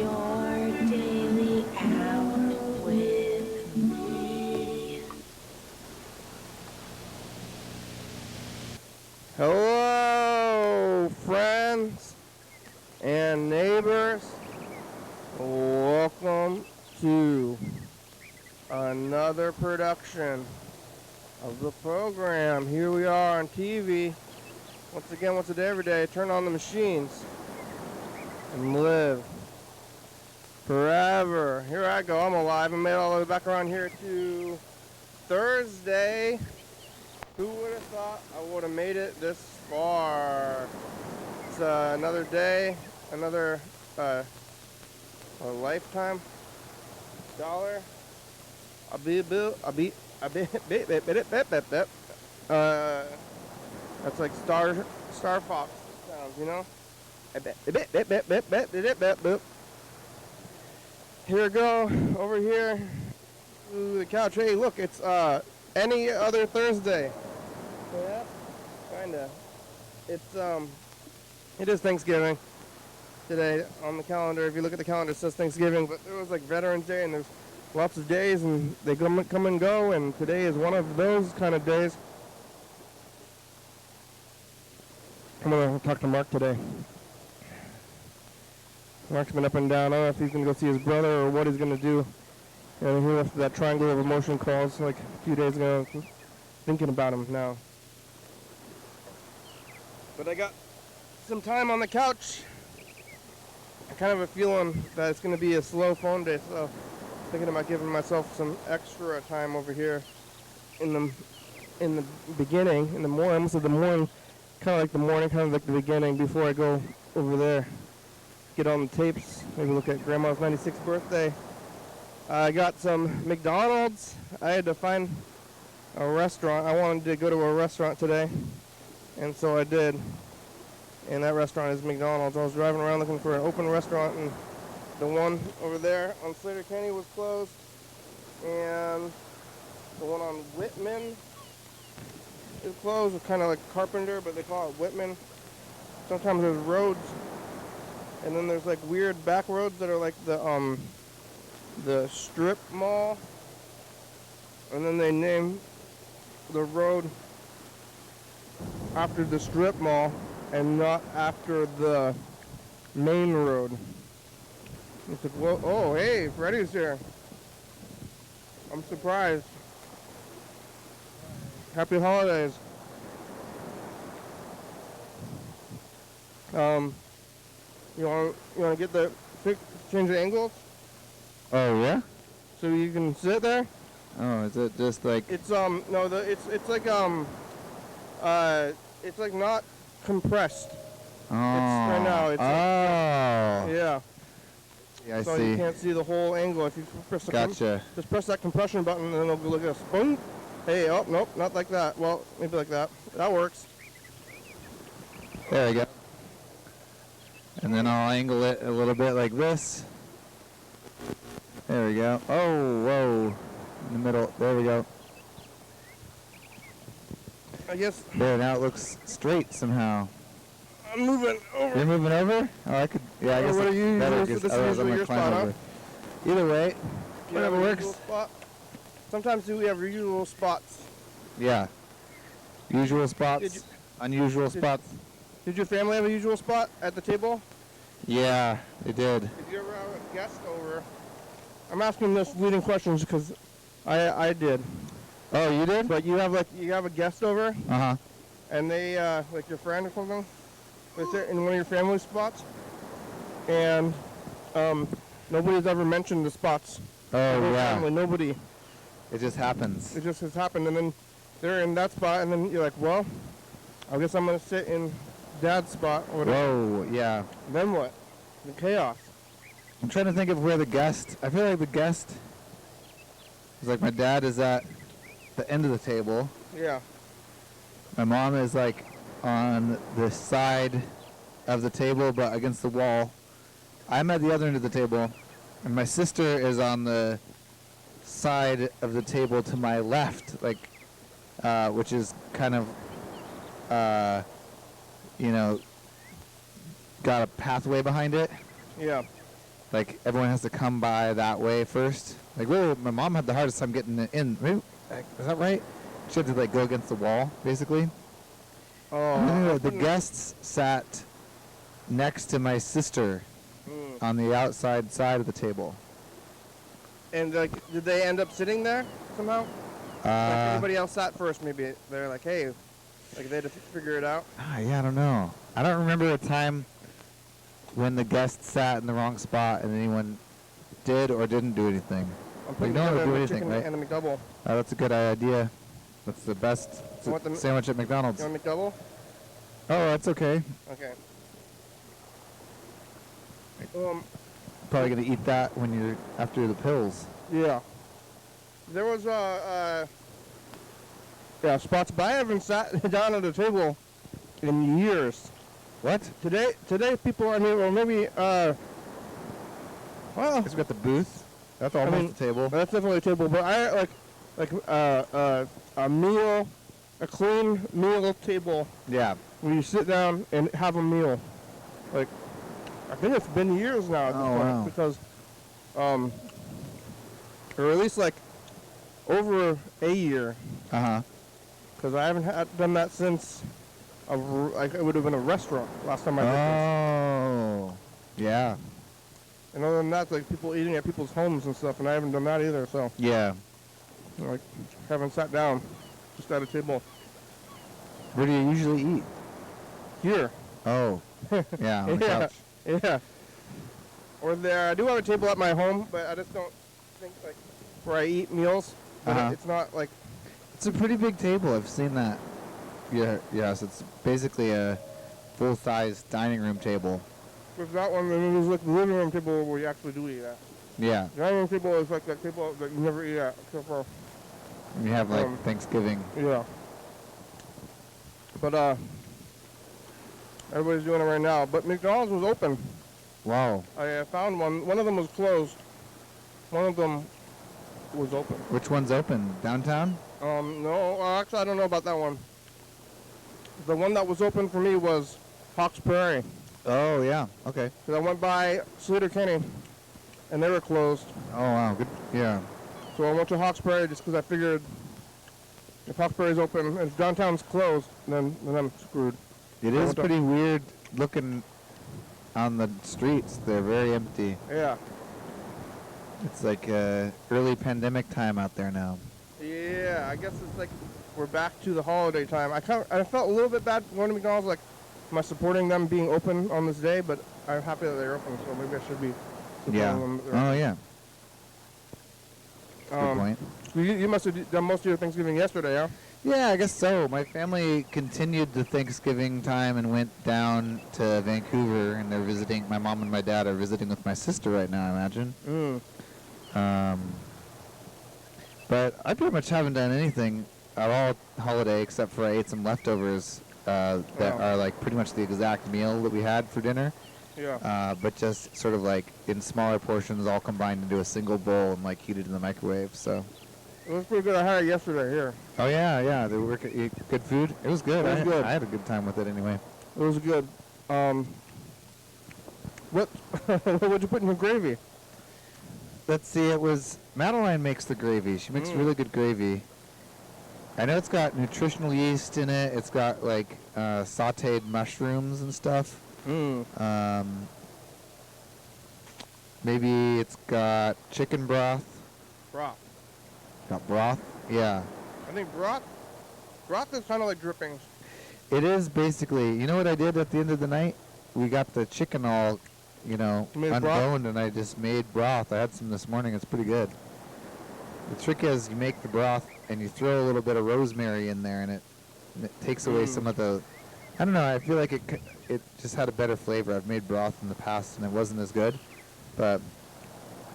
your daily out with me. Hello, friends and neighbors. Welcome to another production of the program. Here we are on TV. Once again, once a day, every day. Turn on the machines and live forever. Here I go. I'm alive. I made it all the way back around here to Thursday. Who would have thought I would have made it this far? It's another day, another a lifetime dollar. That's like Star Fox sounds, you know? Here we go, over here to the couch. Hey, look, it's any other Thursday. Yeah, kinda. It is Thanksgiving today on the calendar. If you look at the calendar, it says Thanksgiving, but there was like Veterans Day, and there's lots of days, and they come and go, and today is one of those kind of days. I'm gonna talk to Mark today. Mark's been up and down. I don't know if he's gonna go see his brother or what he's gonna do. And he left that triangle of emotion calls like a few days ago. Thinking about him now. But I got some time on the couch. I kind of have a feeling that it's going to be a slow phone day, so thinking about giving myself some extra time over here in the beginning, in the morning, almost at the morning, kind of like the morning, kind of like the beginning before I go over there. Get on the tapes, maybe look at Grandma's 96th birthday. I got some McDonald's. I had to find a restaurant. I wanted to go to a restaurant today, and so I did. And that restaurant is McDonald's. I was driving around looking for an open restaurant, and the one over there on Slater County was closed, and the one on Whitman is closed. It's kind of like Carpenter, but they call it Whitman. Sometimes there's roads, and then there's like weird back roads that are like the strip mall, and then they name the road after the strip mall and not after the main road. It's like, whoa, oh, hey, Freddy's here. I'm surprised. Happy holidays. You want to get the change the angles? Oh yeah? So you can sit there? Oh, is it just like It's no, it's like not compressed. Oh. Right now it's yeah. Yeah, I So see. you can't see the whole angle if you press the Gotcha. just press that compression button and then it'll go look at this. Boom. Hey, oh nope, not like that. Well, maybe like that. That works. There we go. And then I'll angle it a little bit like this. There we go. Oh, whoa. In the middle. There we go. I guess There, now it looks straight somehow. I'm moving over. You're moving over? Oh, I could. Yeah, I guess What are it's you better usually- 'cause this is otherwise I'm usually gonna your climb spot, over. Either way, You have whatever a works. usual spot? Sometimes we have usual spots. Yeah. Usual spots, Did you- unusual spots. Did your family have a usual spot at the table? Yeah, they did. Did you ever have a guest over? I'm asking this leading questions because I did. Oh, you did? But you have a guest over Uh-huh. and they like your friend or something, they sit in one of your family spots, and nobody's ever mentioned the spots. Oh, The whole yeah. family, nobody. It just happens. It just has happened, and then they're in that spot, and then you're like, well, I guess I'm gonna sit in Dad's spot or whatever. Whoa, yeah. Then what? The chaos. I'm trying to think of where the guest, I feel like the guest is like my dad is at the end of the table. Yeah. My mom is like on the side of the table but against the wall. I'm at the other end of the table, and my sister is on the side of the table to my left, like, which is kind of, you know, got a pathway behind it. Yeah. like everyone has to come by that way first. Like really, my mom had the hardest time getting it in. Maybe, is that right? She had to like go against the wall, basically. Oh, Anyway, the guests sat next to my sister on the outside side of the table. And like, did they end up sitting there somehow? Like everybody else sat first, maybe they're like, hey, like they had to figure it out. Yeah, I don't know. I don't remember a time when the guests sat in the wrong spot and anyone did or didn't do anything. I'm putting no one would together do a anything, chicken right? and a McDouble. That's a good idea. That's the best sandwich at McDonald's. You want a McDouble? Oh, that's okay. Okay. Probably gonna eat that when you're after the pills. Yeah. There was spots, but I haven't sat down at a table in years. What? Today people are here, or maybe well, It's got the booth. That's almost the table. That's definitely a table, but I a meal, a clean meal table Yeah. where you sit down and have a meal. Like, I think it's been years now at this point, wow. because, or at least like over a year, Uh-huh. because I haven't done that since like it would have been a restaurant last time I did this. Oh. Yeah. And other than that, like people eating at people's homes and stuff, and I haven't done that either. So, Yeah. like, haven't sat down just at a table Where do you usually eat? here. Oh. Yeah, on the Yeah. couch. Yeah. Or there, I do have a table at my home, but I just don't think like where I eat meals. But Uh-huh. it's not like It's a pretty big table. I've seen that. Yeah. Yes, it's basically a full-size dining room table. with that one. And there's like the living room table where you actually do eat at. Yeah. The dining room table is like that table that you never eat at except for And you have like Um, Thanksgiving. yeah. But everybody's doing it right now. But McDonald's was open. Wow. I found one. One of them was closed. One of them was open. Which one's open? Downtown? No, actually, I don't know about that one. The one that was open for me was Hawks Prairie. Oh, yeah. Okay. 'Cause I went by Slater Kenny, and they were closed. Oh, wow. Good. Yeah. So I went to Hawks Prairie just because I figured if Hawks Prairie's open and if downtown's closed, then I'm screwed. It is pretty weird looking on the streets. They're very empty. Yeah. It's like early pandemic time out there now. Yeah, I guess it's like we're back to the holiday time. I felt a little bit bad going to McDonald's, like, am I supporting them being open on this day? But I'm happy that they're open, so maybe I should be supporting Yeah. them. Oh, yeah. Good point. You must have done most of your Thanksgiving yesterday, yeah? Yeah, I guess so. My family continued the Thanksgiving time and went down to Vancouver, and they're visiting. My mom and my dad are visiting with my sister right now, I imagine. But I pretty much haven't done anything at all holiday except for I ate some leftovers that are like pretty much the exact meal that we had for dinner. Yeah. But just sort of like in smaller portions, all combined into a single bowl and like heated in the microwave. So. It was pretty good. I had it yesterday here. Oh yeah. They work good food. It was good. It was good. I had a good time with it anyway. It was good. What what'd you put in the gravy? Let's see. It was Madeline makes the gravy. She makes really good gravy. I know it's got nutritional yeast in it. It's got like sautéed mushrooms and stuff. Maybe it's got chicken broth. Broth. Got broth? Yeah. I think broth is kind of like drippings. It is basically. You know what I did at the end of the night? We got the chicken all, unboned, and I just made broth. I had some this morning. It's pretty good. The trick is you make the broth and you throw a little bit of rosemary in there, and it takes away some of the. I don't know. I feel like it just had a better flavor. I've made broth in the past and it wasn't as good, but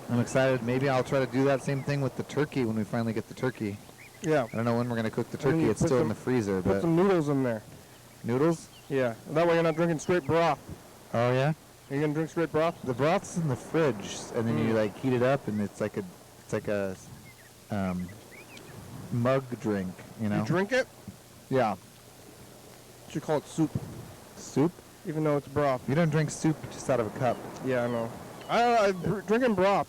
I'm excited. Maybe I'll try to do that same thing with the turkey when we finally get the turkey. Yeah. I don't know when we're gonna cook the And then turkey. you It's put still in some- the freezer, Put but some noodles in there. noodles. Yeah. That way you're not drinking straight broth. Oh yeah. Are you gonna drink straight broth? The broth's in the fridge, and then you like heat it up, and it's like a mug drink. You know. You drink it? Yeah. You should call it soup, Soup. even though it's broth. You don't drink soup just out of a cup. Yeah, I know. I don't know. Drinking broth.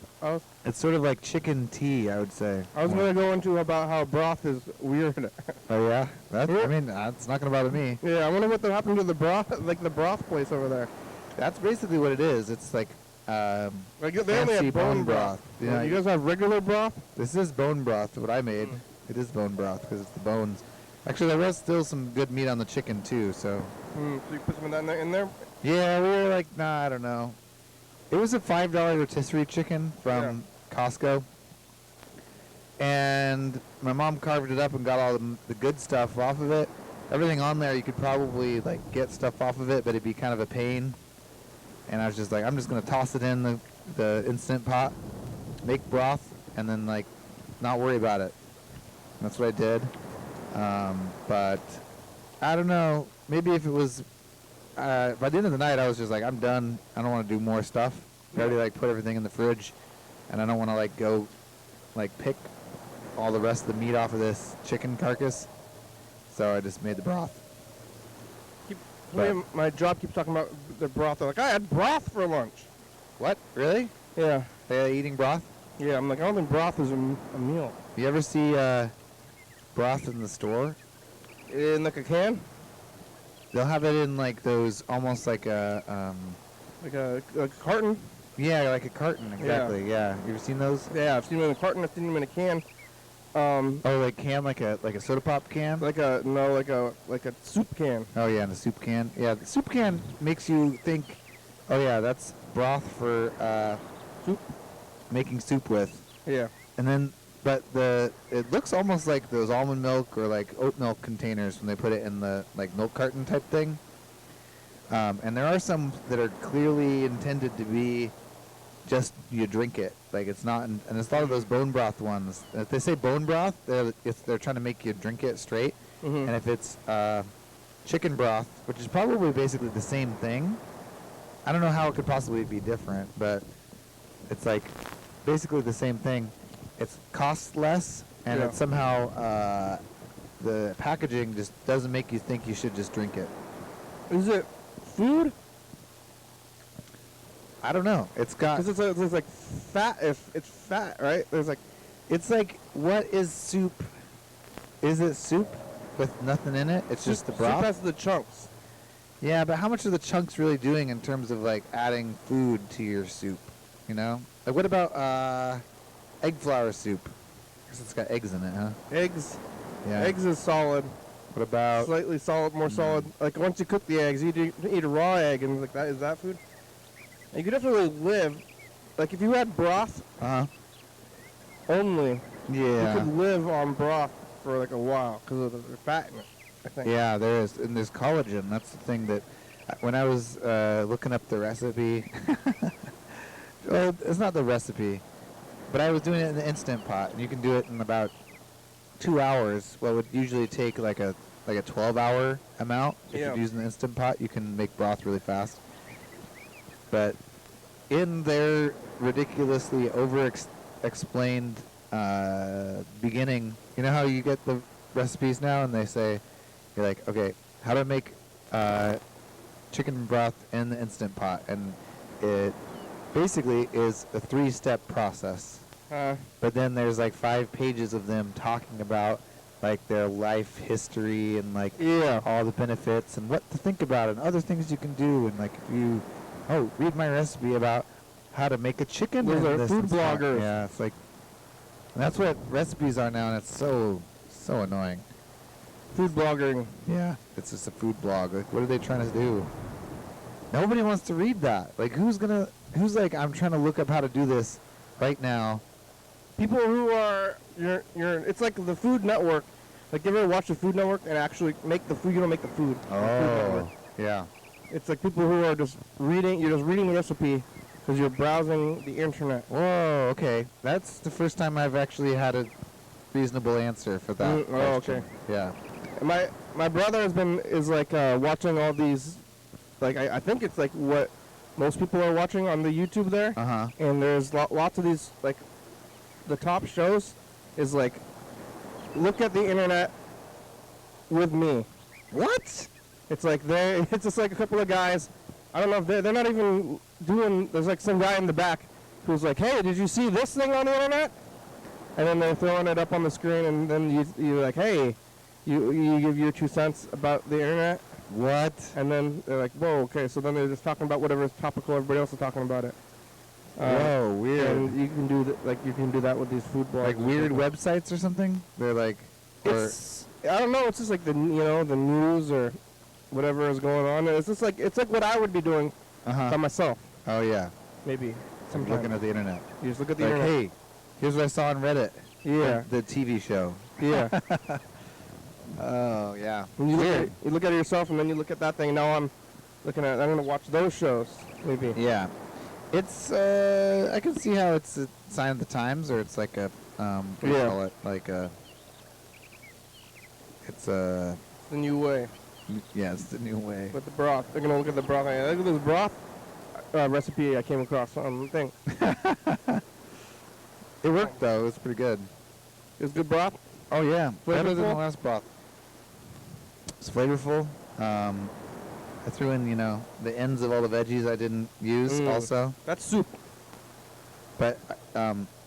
It's sort of like chicken tea, I would say. I was gonna go into about how broth is weird. Oh yeah, I mean, that's not gonna bother me. Yeah, I wonder what happened to the broth, like the broth place over there. That's basically what it is. It's like Like they only fancy have bone broth. Yeah, You guys have regular broth? this is bone broth. What I made, it is bone broth because it's the bones. Actually, there was still some good meat on the chicken too. So So you put some of that in there? yeah, we were like, nah, I don't know. It was a $5 rotisserie chicken from Costco, and my mom carved it up and got all the good stuff off of it. Everything on there, you could probably like get stuff off of it, but it'd be kind of a pain. And I was just like, I'm just gonna toss it in the Instant Pot, make broth, and then like not worry about it. And that's what I did. But I don't know. Maybe if it was by the end of the night, I was just like, I'm done. I don't want to do more stuff. I already like put everything in the fridge, and I don't want to like go like pick all the rest of the meat off of this chicken carcass. So I just made the broth. My job keeps talking about the broth. They're like, I had broth for lunch. What? Really? Yeah. They eating broth? Yeah, I'm like, I don't think broth is a meal. You ever see broth in the store? In like a can? They'll have it in like those almost like a Like a carton? yeah, like a carton, exactly. Yeah. You ever seen those? Yeah, I've seen them in a carton. I've seen them in a can. Oh, like can, like a soda pop can? Like a soup can. Oh yeah, in a soup can. Yeah, the soup can makes you think, oh yeah, that's broth for Soup? making soup with. Yeah. And then, but it looks almost like those almond milk or like oat milk containers when they put it in the like milk carton type thing. And there are some that are clearly intended to be just you drink it. Like it's not, and it's a lot of those bone broth ones. If they say bone broth, they're trying to make you drink it straight. Mm-hmm. And if it's chicken broth, which is probably basically the same thing, I don't know how it could possibly be different, but it's like basically the same thing. It costs less, and it's somehow the packaging just doesn't make you think you should just drink it. Is it food? I don't know. It's got. Because it's like fat. If it's fat, right? There's like. It's like, what is soup? Is it soup with nothing in it? It's just the broth? Soup has the chunks. Yeah, but how much are the chunks really doing in terms of like adding food to your soup? You know? Like what about egg flour soup? Because it's got eggs in it, huh? Eggs. Yeah. Eggs is solid. What about Slightly solid, more solid. Like once you cook the eggs, you eat a raw egg, and like that is that food? And you could definitely live. Like if you had broth only, Yeah. you could live on broth for like a while because of the fat in it. I think. Yeah, there is, and there's collagen. That's the thing that when I was looking up the recipe, well, it's not the recipe, but I was doing it in the Instant Pot, and you can do it in about 2 hours. What would usually take like a 12-hour amount. If you're using the Instant Pot, you can make broth really fast. But in their ridiculously over-explained beginning, you know how you get the recipes now and they say, you're like, okay, how to make chicken broth in the Instant Pot. And it basically is a 3-step process. But then there's like 5 pages of them talking about like their life history and like all the benefits and what to think about and other things you can do. And like if you read my recipe about how to make a chicken. Those are this food and stuff. bloggers. Yeah, it's like, and that's what recipes are now, and it's so annoying. Food blogging. Yeah, it's just a food blog. Like, what are they trying to do? Nobody wants to read that. Like, who's like, I'm trying to look up how to do this right now. People who are it's like the Food Network. Like you ever watch the Food Network and actually make the food? You don't make the food. Oh, yeah. It's like people who are just reading. You're just reading the recipe because you're browsing the internet. Whoa, okay. That's the first time I've actually had a reasonable answer for that. Oh, okay. Yeah. And my brother is watching all these, like I think it's like what most people are watching on the YouTube there. And there's lots of these, like the top shows is like, look at the internet with me. What? It's like it's just like a couple of guys I don't know if they're not even doing. There's like some guy in the back who's like, "Hey, did you see this thing on the internet?" And then they're throwing it up on the screen, and then you're like, "Hey, you give your 2 cents about the internet." What? And then they're like, "Whoa, okay." So then they're just talking about whatever is topical. Everybody else is talking about it. Whoa, weird. And you can do you can do that with these food blogs. Like weird websites or something? They're like, It's I don't know. It's just like the news or whatever is going on. It's just like what I would be doing by myself. Oh yeah. Maybe I'm sometimes. looking at the internet. You just look at the Like, internet. hey, here's what I saw on Reddit. Yeah. The TV show. Yeah. Oh yeah. And you look at it yourself, and then you look at that thing. Now I'm gonna watch those shows. Maybe. Yeah. It's I can see how it's a sign of the times, or it's like a what do you call it? Like a. It's a. The new way. Yeah, it's the new way. With the broth, they're gonna look at the broth. Look at this broth recipe I came across on the thing. It worked though. It was pretty good. It was good broth. Oh yeah, better than the Flavorful? last broth. It's flavorful. I threw in, the ends of all the veggies I didn't use also. That's soup. But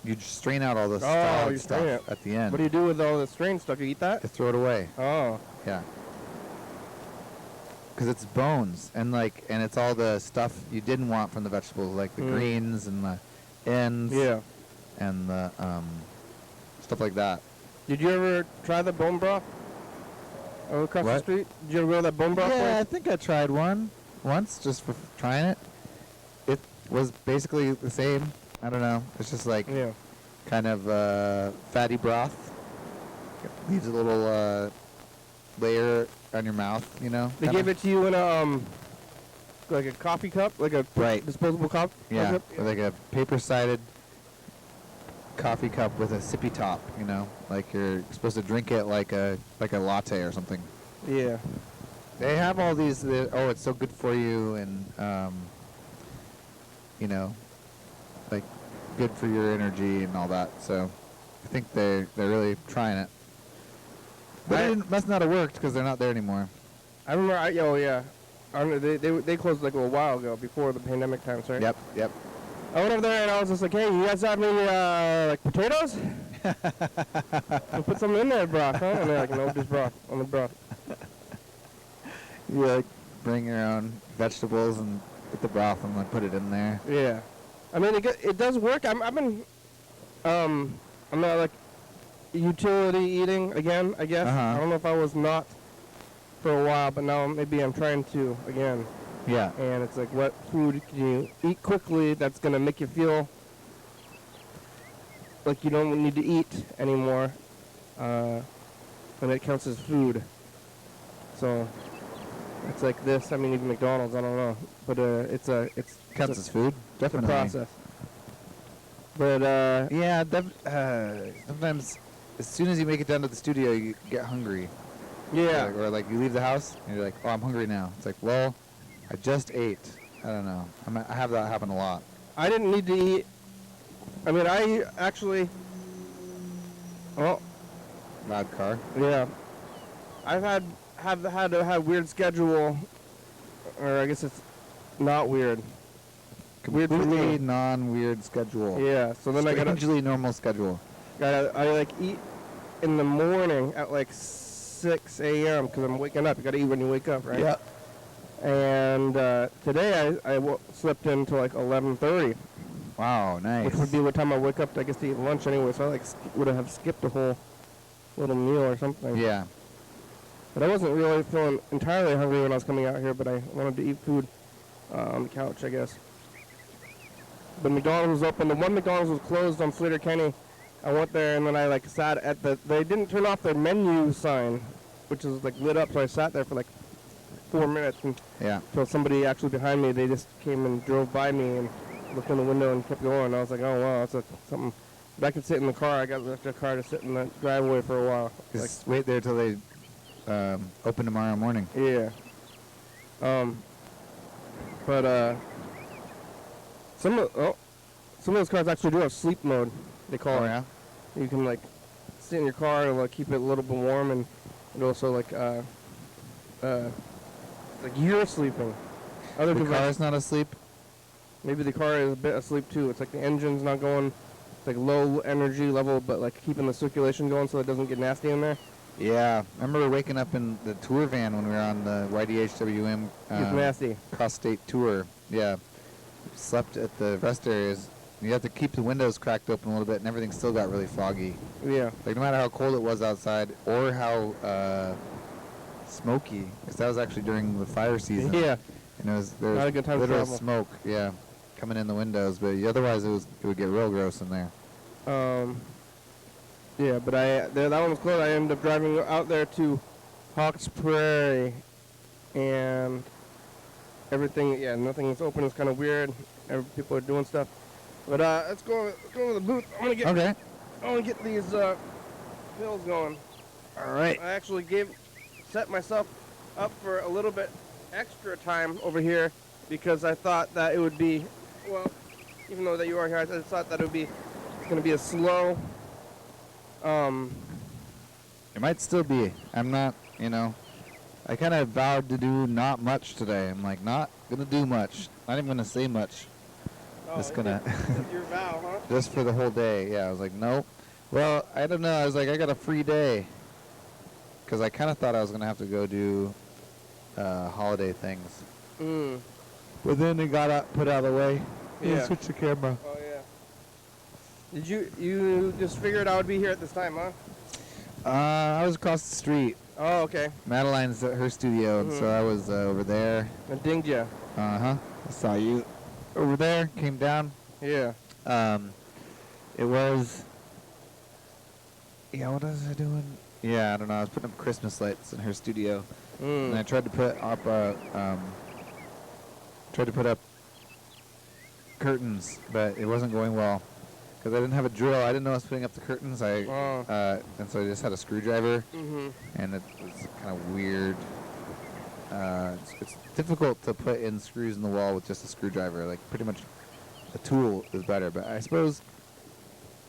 you just strain out all the you salad strain stuff it. at the end. What do you do with all the strange stuff? You eat that? You throw it away. Oh. Yeah. Because it's bones and it's all the stuff you didn't want from the vegetables, like the greens and the ends. Yeah. And the stuff like that. Did you ever try the bone broth? Across the street? Did you ever go to that bone broth Yeah, place? I think I tried one once just for trying it. It was basically the same. I don't know. It's just like kind of fatty broth. It leaves a little layer on your mouth, They gave it to you in a like a coffee cup, like a disposable cup. Yeah, like a paper-sided coffee cup with a sippy top. Like you're supposed to drink it like a latte or something. Yeah. They have all these. It's so good for you, and like good for your energy and all that. So I think they're really trying it. But it must not have worked because they're not there anymore. I remember. I don't know, they closed like a while ago before the pandemic times, right? Yep. I went over there and I was just like, "Hey, you guys have any like potatoes? We'll put something in there, broth, huh?" And they're like, "No, just broth, only broth." You like bring your own vegetables and put the broth and then put it in there. Yeah, I mean it does work. I'm not like utility eating again, I guess. I don't know if I was not for a while, but now maybe I'm trying to again. Yeah. And it's like, what food can you eat quickly that's going to make you feel like you don't need to eat anymore, and it counts as food. So it's like this. I mean, even McDonald's, I don't know. But it's Counts as food? Definitely. It's a process. But yeah, sometimes as soon as you make it down to the studio, you get hungry. Yeah. Or like you leave the house and you're like, "Oh, I'm hungry now." It's like, well, I just ate. I don't know. I have that happen a lot. I didn't need to eat. I mean, I actually. Oh. Loud car. Yeah. I've had to have weird schedule, or I guess it's not weird. Weird for me. Completely non-weird schedule. Yeah. So then Strangely normal schedule. I like eat in the morning at like 6 a.m. because I'm waking up. You gotta eat when you wake up, right? Yeah. And today I slept until like 11:30. Wow, nice. Which would be what time I wake up, I guess, to eat lunch anyway. So I would have skipped a whole little meal or something. Yeah. But I wasn't really feeling entirely hungry when I was coming out here, but I wanted to eat food on the couch, I guess. But McDonald's was open. The one McDonald's was closed on Slater County. I went there and then I sat at they didn't turn off their menu sign, which is lit up. So I sat there for 4 minutes until somebody actually behind me, they just came and drove by me and looked in the window and kept going. I was like, oh wow, that's something. If I could sit in the car, I got left the car to sit in the driveway for a while. Just wait there till they open tomorrow morning. Yeah. But some of those cars actually do have sleep mode. They call it. Oh yeah. You can sit in your car and keep it a little bit warm, and it also you're sleeping. Other The devices. car's not asleep. Maybe the car is a bit asleep too. It's like the engine's not going. It's like low energy level, but like keeping the circulation going so it doesn't get nasty in there. Yeah, I remember waking up in the tour van when we were on the YDHWM It's nasty. cross-state tour. Yeah, slept at the rest areas. You have to keep the windows cracked open a little bit, and everything still got really foggy. Yeah. Like no matter how cold it was outside, or how smoky, because that was actually during the fire season. Yeah. And there was Not a good time to literal travel. smoke. Yeah, coming in the windows, but otherwise it would get real gross in there. Yeah, but that one was closed. I ended up driving out there to Hawks Prairie, and everything. Yeah, nothing is open. It's kind of weird. People are doing stuff. But let's go to the booth. I'm gonna get. Okay. I want to get these pills going. All right. I actually set myself up for a little bit extra time over here because I thought that it would be, well, even though that you are here, I just thought that it's going to be a slow. It might still be. I'm not, I kind of vowed to do not much today. I'm like, not going to do much. Not even going to say much. Just going to. Your vow, huh? Just for the whole day. Yeah, I was like, nope. Well, I don't know. I was like, I got a free day. Because I kind of thought I was going to have to go do holiday things. Mm. But then it got put out of the way. Yeah. Switch the camera. Oh, yeah. Did you just figured I would be here at this time, huh? I was across the street. Oh, okay. Madeline's at her studio, and so I was over there. I dinged ya. Uh-huh. I saw you over there, came down. Yeah. It was... Yeah, what was I doing? Yeah, I don't know. I was putting up Christmas lights in her studio. And I tried to put up curtains, but it wasn't going well because I didn't have a drill. I didn't know I was putting up the curtains. And so I just had a screwdriver, and it's kind of weird. It's difficult to put in screws in the wall with just a screwdriver. Like pretty much, a tool is better. But I suppose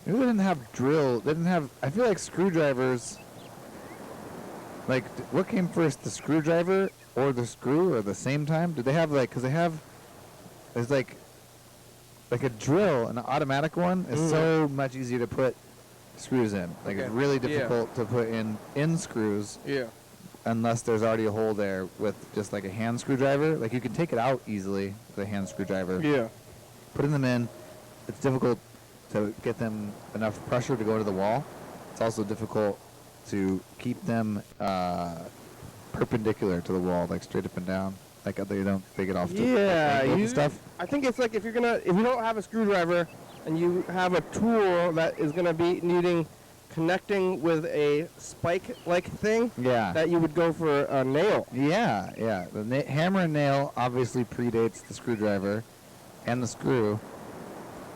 maybe they didn't have drill. They didn't have. I feel like screwdrivers. Like, what came first, the screwdriver or the screw, or the same time? Did they have because they have, there's like a drill, an automatic one is so much easier to put screws in. Like it's really difficult to put in screws. Yeah. Unless there's already a hole there with just like a hand screwdriver. Like you can take it out easily with a hand screwdriver. Yeah. Putting them in, it's difficult to get them enough pressure to go to the wall. It's also difficult to keep them perpendicular to the wall, like straight up and down, like they get off to Yeah, stuff. I think it's like if you don't have a screwdriver and you have a tool that is gonna be needing connecting with a spike-like thing, that you would go for a nail. Yeah. The hammer and nail obviously predates the screwdriver and the screw,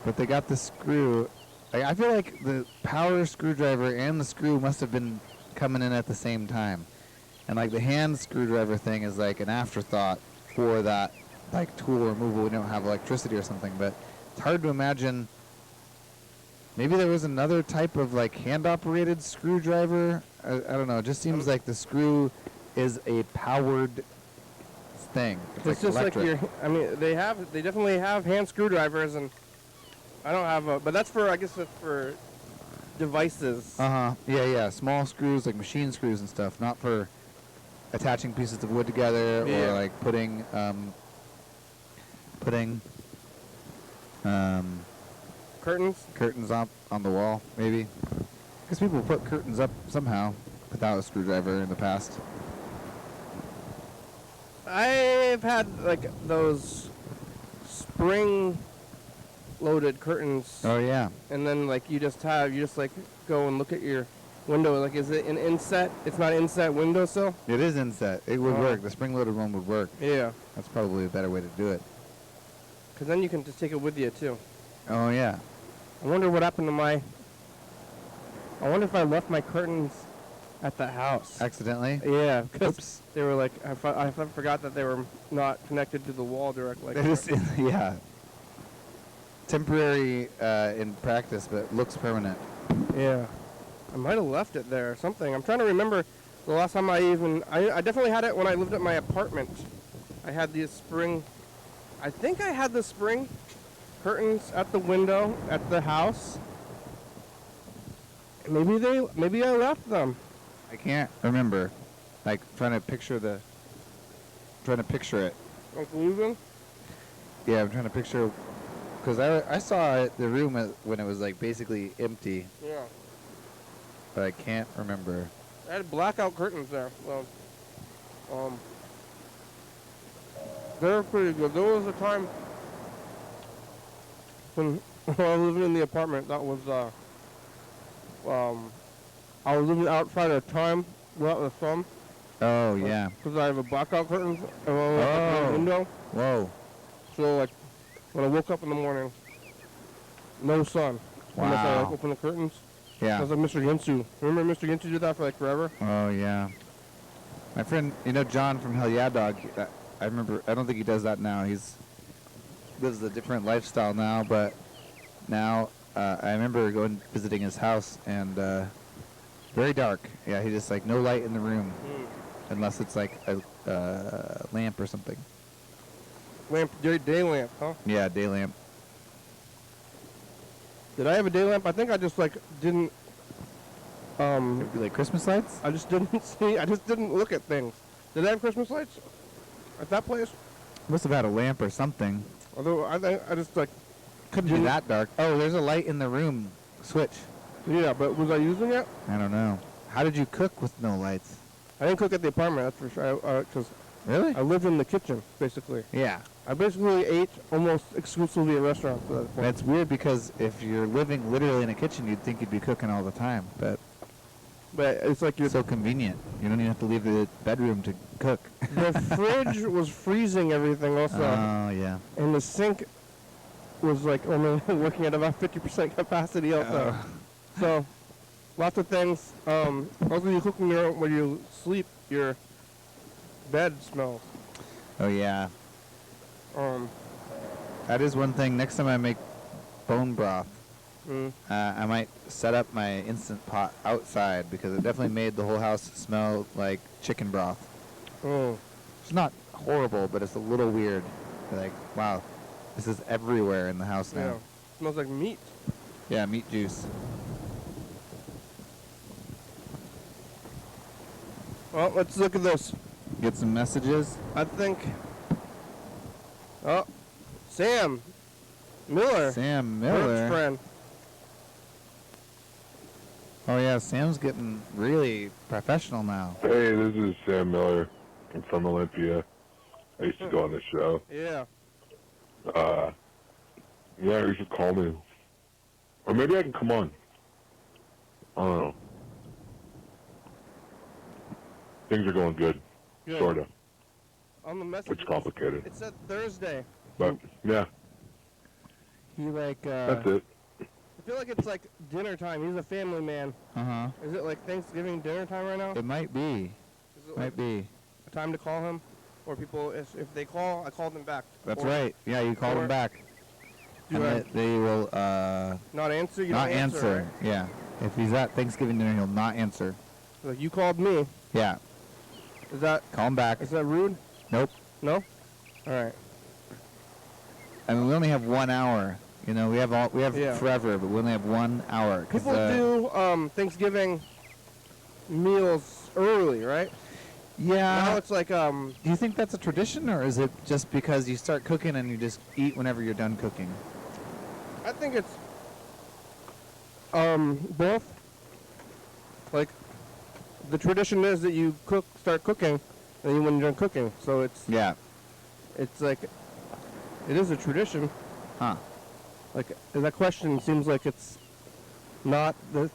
but they got the screw. I feel like the power screwdriver and the screw must have been coming in at the same time. And like the hand screwdriver thing is like an afterthought for that like tool removal. We don't have electricity or something, but it's hard to imagine. Maybe there was another type of like hand-operated screwdriver. I don't know. It just seems like the screw is a powered thing. It's like just electric. they definitely have hand screwdrivers, and I don't have but that's I guess that's for devices. Yeah. Small screws, like machine screws and stuff, not for attaching pieces of wood together or like putting curtains up on the wall, maybe. Because people put curtains up somehow without a screwdriver in the past. I've had like those spring-loaded curtains. Oh yeah. And then like you just like go and look at your window. Like, is it an inset? It's not inset windowsill. It is inset. It would work. The spring-loaded one would work. Yeah. That's probably a better way to do it. Because then you can just take it with you too. Oh yeah. I wonder what happened to I wonder if I left my curtains at the house. Accidentally? Yeah, because they were like, I forgot that they were not connected to the wall directly. Yeah. Temporary in practice, but looks permanent. Yeah. I might have left it there or something. I'm trying to remember the last time I definitely had it when I lived at my apartment. I had these spring I think I had the spring curtains at the window at the house. Maybe I left them. I can't remember. Like trying to picture it. Like leaving? Yeah, I'm trying to picture because I saw the room when it was like basically empty, Yeah. but I can't remember. I had blackout curtains there. So, they're pretty good. There was a time when I was living in the apartment that was I was living outside of time without the sun. Oh yeah. Because I have a blackout curtain around the window. Whoa. So like when I woke up in the morning, no sun. Unless I like Wow. open the curtains. Yeah. I was like Mr. Ginsu. Remember Mr. Ginsu did that for like forever? Oh yeah. My friend, John from Hell Yeah Dog. I remember. I don't think he does that now. He's lives a different lifestyle now. But now I remember visiting his house and very dark. Yeah, he just like no light in the room unless it's like a lamp or something. Lamp, day lamp, huh? Yeah, day lamp. Did I have a day lamp? I think I just like didn't. It'd be like Christmas lights. I just didn't see. I just didn't look at things. Did I have Christmas lights at that place? Must have had a lamp or something. Although I just like Couldn't be that dark. Oh, there's a light in the room. Switch. yeah, but was I using it? I don't know. How did you cook with no lights? I didn't cook at the apartment. That's for sure. Because Really? I lived in the kitchen basically. Yeah. I basically ate almost exclusively at restaurants at that point. That's weird because if you're living literally in a kitchen, you'd think you'd be cooking all the time. But But it's like it's so convenient. You don't even have to leave the bedroom to cook. the fridge was freezing everything also, Oh, yeah. and the sink was like only working at about 50% capacity also. So, lots of things. Also, you cook when you sleep, your bed smells. Oh, yeah. Um, That is one thing. Next time I make bone broth, mm, I might set up my Instant Pot outside because it definitely made the whole house smell like chicken broth. oh, It's not horrible, but it's a little weird. Like, wow, this is everywhere in the house yeah. now. Smells like meat. Yeah, meat juice. Well, let's look at this. Get some messages. I think. Oh, Sam Miller. Sam Bert's Miller. friend. Oh yeah, Sam's getting really professional now. Hey, this is Sam Miller. I'm from Olympia. I used to go on the show. Yeah. Yeah, you should call me. Or maybe I can come on. I don't know. Things are going good. Good. Sorta. On the message. It's complicated. It said Thursday. But, yeah, He like that's it. I feel like it's like dinner time. He's a family man. Uh-huh. Is it like Thanksgiving dinner time right now? It might be. Is it Might like be. a time to call him? Or people, if they call, I call them back. That's Or right. Yeah, you call or- them back. Do And I they will not answer? You not don't answer. Right? Yeah. If he's at Thanksgiving dinner, he'll not answer. Like you called me. Yeah. Is that Call him back. rude? Nope. No? All right. I mean, we only have 1 hour. You know, we have Yeah. forever, but we only have 1 hour. 'Cause, People do Thanksgiving meals early, right? Yeah. Now it's like Do you think that's a tradition, or is it just because you start cooking and you just eat whenever you're done cooking? I think it's both. Like the tradition is that you start cooking, and then when you're done cooking, so it's Yeah. like it is a tradition. Huh. Like that question seems like it's not.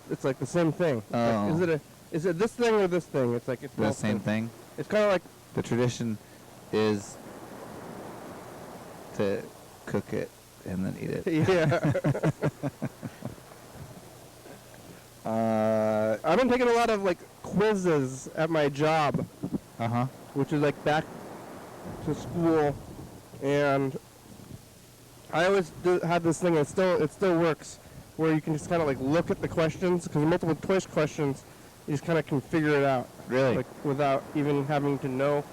It's like the same thing. Oh. Like, is it this thing or this thing? It's like it's The both same things. thing? It's kind of like The tradition is to cook it and then eat it. yeah. I've been taking a lot of like quizzes at my job, Uh-huh. which is like back to school, and I always had this thing. And it still works, where you can just kind of like look at the questions because multiple choice questions, you just kind of can figure it out. Really? Like without even having to know.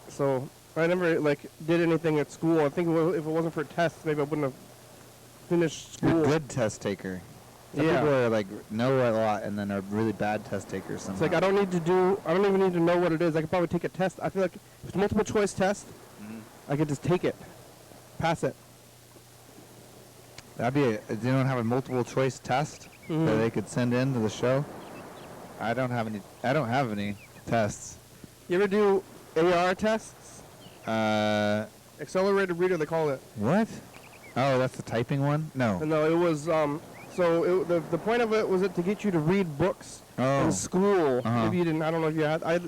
So I never like did anything at school. I think if it wasn't for tests, maybe I wouldn't have finished You're school. a good test taker. Some Yeah. people are like know a lot and then are really bad test takers. Somehow. It's like I don't even need to know what it is. I could probably take a test. I feel like if it's a multiple choice test, I could just take it, pass it. That'd be. Does anyone have a multiple choice test that they could send in to the show? I don't have any. I don't have any tests. You ever do AR tests? Accelerated reader, they call it. What? Oh, that's the typing one? No. No, it was the point of it was to get you to read books Oh. in school. Uh-huh. Maybe you didn't. I don't know if you had. I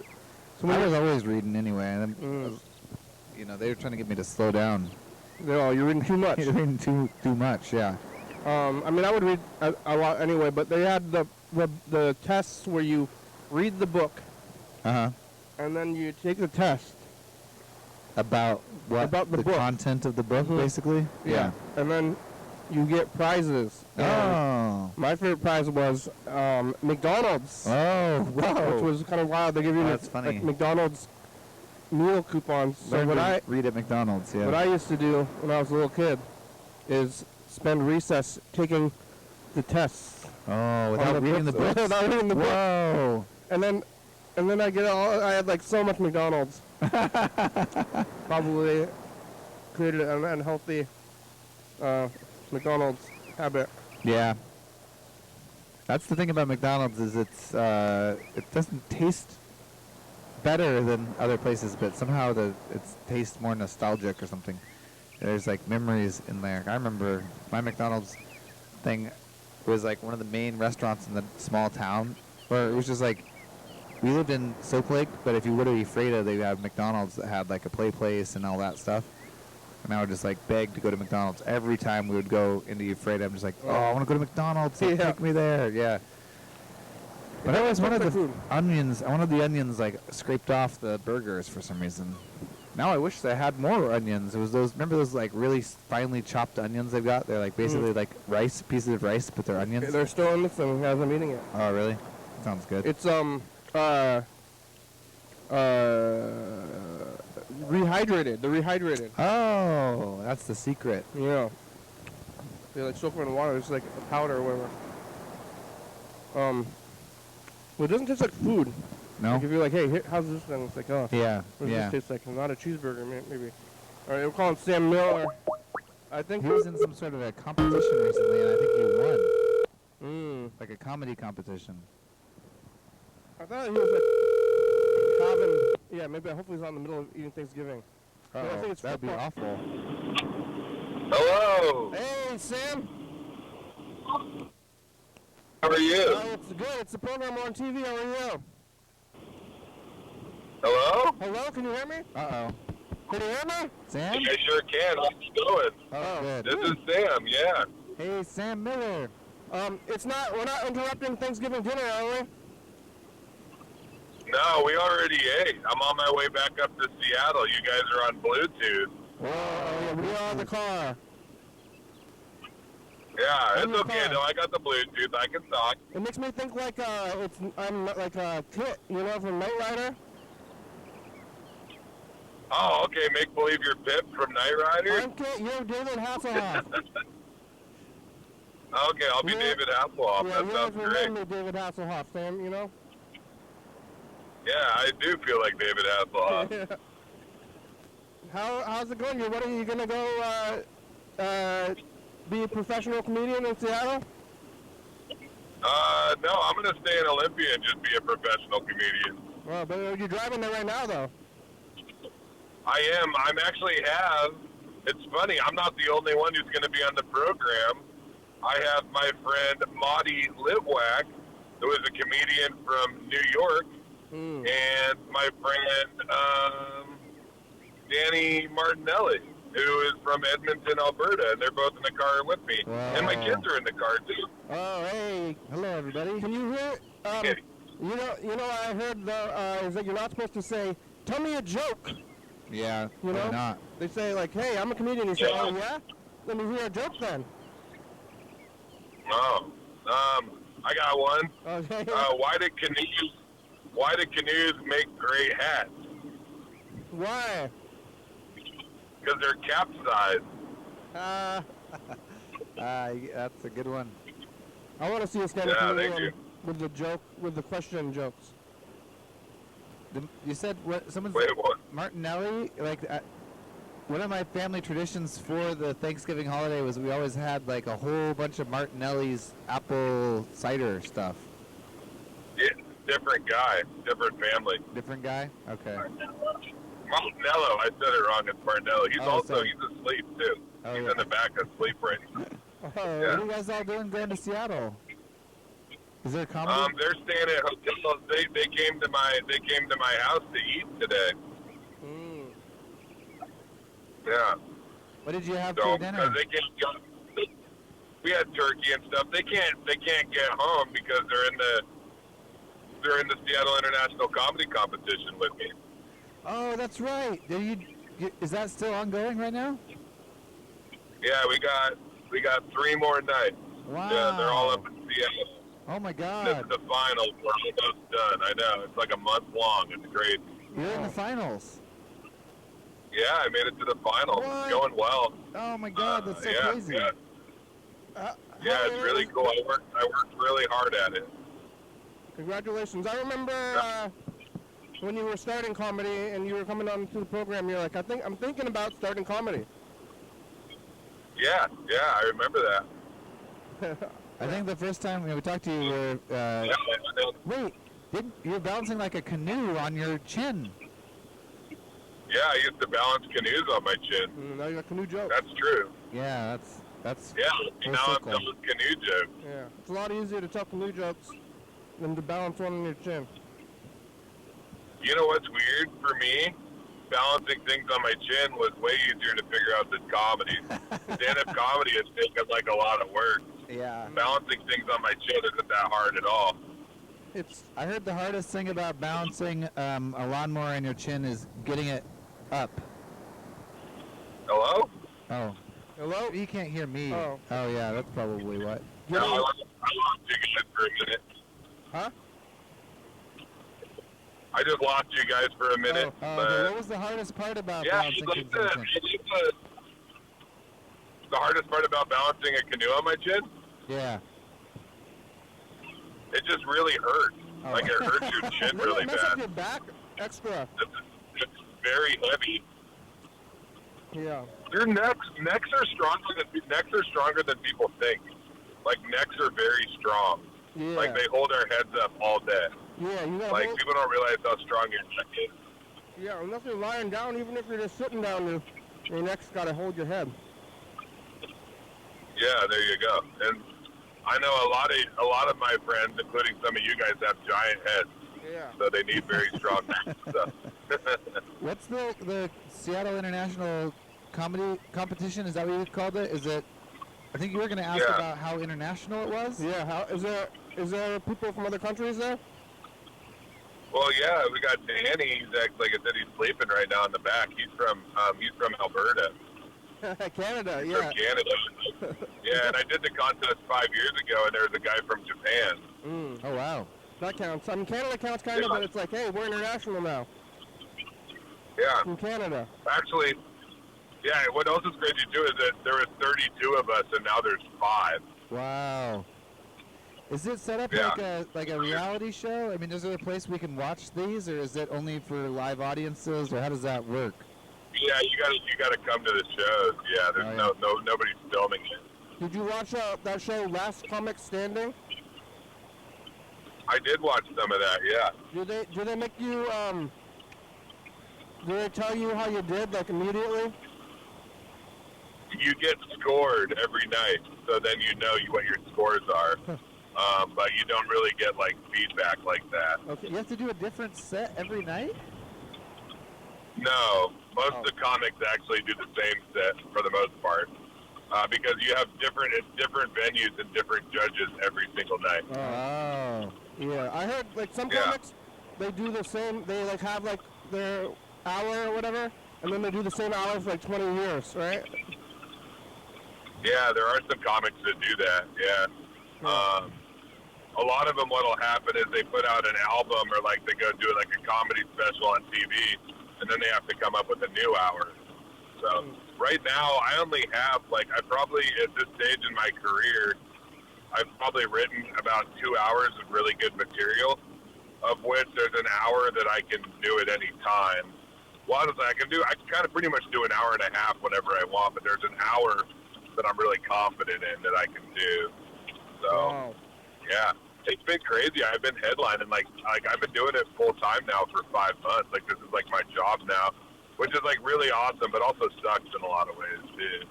was always reading anyway. And you know, they were trying to get me to slow down. No, you're reading too much. You're reading too much, yeah. I mean, I would read a lot anyway, but they had the tests where you read the book Uh-huh. and then you take the test. About what? About the book. Content of the book, basically? Yeah. And then you get prizes. Oh. My favorite prize was McDonald's. Oh, whoa. Which was kind of wild. They give you That's funny. like McDonald's meal coupons. So Learn what to I read at McDonald's, yeah. what I used to do when I was a little kid is spend recess taking the tests. Oh, without reading the book? Without reading the book. Whoa. And then I had like so much McDonald's. Probably created an unhealthy McDonald's habit. Yeah. That's the thing about McDonald's is it doesn't taste better than other places, but somehow it tastes more nostalgic or something. There's like memories in there. I remember my McDonald's thing was like one of the main restaurants in the small town, where it was just like we lived in Soap Lake, but if you go to Ephrata, they had McDonald's that had like a play place and all that stuff. And I would just like beg to go to McDonald's every time we would go into Ephrata. I'm just like, oh, I want to go to McDonald's. Like, take me there. Yeah. But I always wanted the onions. I wanted the onions like scraped off the burgers for some reason. Now I wish they had more onions. It was those. Remember those like really finely chopped onions they've got? They're like basically like rice pieces of rice, but they're onions. They're still in the thing as I'm eating it. Oh really? Sounds good. It's rehydrated. They're rehydrated. Oh, that's the secret. Yeah. They like soak them in water. It's like a powder or whatever. Well, it doesn't taste like food. No. Like if you're like, hey, here, how's this thing? It's like, oh. Yeah. What does Yeah. this taste like? Not a cheeseburger, maybe. All right, we're calling Sam Miller. I think He was in some sort of a competition recently, and I think he won. Like a comedy competition. I thought he was like having. Yeah, maybe. Hopefully, he's not in the middle of eating Thanksgiving. Oh, I think it's that'd be football. awful. Hello. Hey, Sam. How are you? Oh, it's good. It's the program on TV. How are you? Hello? Hello, can you hear me? Uh-oh. Can you hear me? Sam? I sure can. How's it going? Oh, good. This is Sam, yeah. Hey, Sam Miller. We're not interrupting Thanksgiving dinner, are we? No, we already ate. I'm on my way back up to Seattle. You guys are on Bluetooth. Oh, yeah, we are in the car. Yeah, I'm it's in the okay. car. No, I got the Bluetooth. I can talk. It makes me think like I'm like a Kit, you know, from Knight Rider. Oh, okay. Make believe you're Pip from Knight Rider. I'm Kit. You're David Hasselhoff. Okay, I'll be Yeah. David Hasselhoff. Yeah, That you sounds guys great. remember David Hasselhoff, Sam, you know? Yeah, I do feel like David Hasselhoff. How's it going? What are you gonna go be a professional comedian in Seattle? No, I'm going to stay in Olympia and just be a professional comedian. Well, but you're driving there right now, though. I am. I'm actually have. It's funny. I'm not the only one who's going to be on the program. I have my friend Maudie Livwack, who is a comedian from New York, and my friend Danny Martinelli, who is from Edmonton, Alberta, and they're both in the car with me. Wow. And my kids are in the car too. Oh, hey. Hello, everybody. Can you hear? Hey. You know, I heard is that you're not supposed to say, "Tell me a joke." Yeah, You know? why not? They say like, "Hey, I'm a comedian." You say, Yeah. "Oh yeah." Let me hear a joke then. Oh, I got one. Okay. Why did canoes make great hats? Why? because they're capsized. That's a good one. I want to see a stand-up Yeah, comedian thank you. with the question jokes. You said what? Someone's Wait, what? Martinelli. Like one of my family traditions for the Thanksgiving holiday was we always had like a whole bunch of Martinelli's apple cider stuff. Yeah, different guy, different family. Different guy. Okay. Martinello, I said it wrong. It's Martinello. He's Oh, sorry. he's asleep too. Oh, He's yeah. in the back asleep right now. Oh, Yeah. What are you guys all doing going to Seattle? Is there a comedy? They're staying at hotels. They came to my house to eat today. mm. Yeah. What did you have So for dinner? because they can't go, we had turkey and stuff. They can't get home because they're in the Seattle International Comedy Competition with me. Oh, that's right. Is that still ongoing right now? Yeah, we got 3 more nights. Wow. Yeah, they're all up in Seattle. Oh my This is God. the final. We're almost done. I know. It's like a month long. It's great. You're in the finals. Yeah, I made it to the final. What? It's going well. Oh my God, that's so yeah, crazy. Yeah, yeah, it's really cool. I worked really hard at it. Congratulations. I remember when you were starting comedy and you were coming on to the program, you're like, I'm thinking about starting comedy. Yeah, I remember that. I think the first time we talked to you, were Yeah, wait, you were balancing like a canoe on your chin. yeah, I used to balance canoes on my chin. Now you got canoe jokes. That's true. Yeah, that's. Yeah, Full now I'm circle. telling canoe jokes. Yeah, it's a lot easier to tell canoe jokes than to balance one on your chin. You know what's weird for me? Balancing things on my chin was way easier to figure out than comedy. Stand-up comedy has taken like a lot of work. Yeah. Balancing things on my chin isn't that hard at all. I heard the hardest thing about balancing a lawnmower on your chin is getting it up. Hello? Oh, Hello? you can't hear me. Oh. Yeah, that's probably what. No, I lost you guys for a minute. Huh? I just lost you guys for a minute. Okay, what was the hardest part about yeah, balancing things on your chin? the hardest part about balancing a canoe on my chin, Yeah. it just really hurts. Oh. Like, it hurts your chin really Mess up bad. your back extra. It's very heavy. Yeah. Your necks are stronger than people think. Like, necks are very strong. Yeah. Like, they hold our heads up all day. Yeah, you gotta Like, hold, people don't realize how strong your neck is. yeah, unless you're lying down, even if you're just sitting down, your neck's gotta hold your head. Yeah, there you go. And I know a lot of my friends, including some of you guys, have giant heads, Yeah. so they need very strong necks. So. What's the Seattle International Comedy Competition? Is that what you called it? Is it? I think you were going to ask Yeah. about how international it was. Yeah, how is there people from other countries there? Well, yeah, we got Danny. He's like I said, he's sleeping right now in the back. He's from Alberta. Canada, He's yeah. from Canada. Yeah, and I did the contest 5 years ago, and there was a guy from Japan. Mm, Oh wow. that counts. I mean, Canada counts kind of, but it's like, hey, we're international now. Yeah, From Canada. actually, yeah. What else is crazy too is that there was 32 of us, and now there's 5. Wow. Is it set up Yeah. like a reality show? I mean, is there a place we can watch these, or is it only for live audiences, or how does that work? Yeah, you gotta come to the shows. Yeah, there's Oh, yeah. nobody's filming it. Did you watch that show, Last Comic Standing? I did watch some of that. Yeah. Do they make you do they tell you how you did like immediately? You get scored every night, so then you know what your scores are. But you don't really get like feedback like that. Okay. You have to do a different set every night. No, most of the comics actually do the same set for the most part, because you have different venues and different judges every single night. Oh. Yeah, I heard like some Yeah. comics they do the same. They like have like their hour or whatever, and then they do the same hour for like 20 years, right? Yeah, there are some comics that do that. Yeah. A lot of them, what'll happen is they put out an album or like they go do like a comedy special on TV, and then they have to come up with a new hour. So right now, I only have I probably at this stage in my career, I've probably written about 2 hours of really good material, of which there's an hour that I can do at any time. One is I can kind of pretty much do an hour and a half whenever I want, but there's an hour that I'm really confident in that I can do. So, Wow. yeah, it's been crazy. I've been headlining, like I've been doing it full time now for 5 months. Like, this is like my job now, which is like really awesome, but also sucks in a lot of ways too.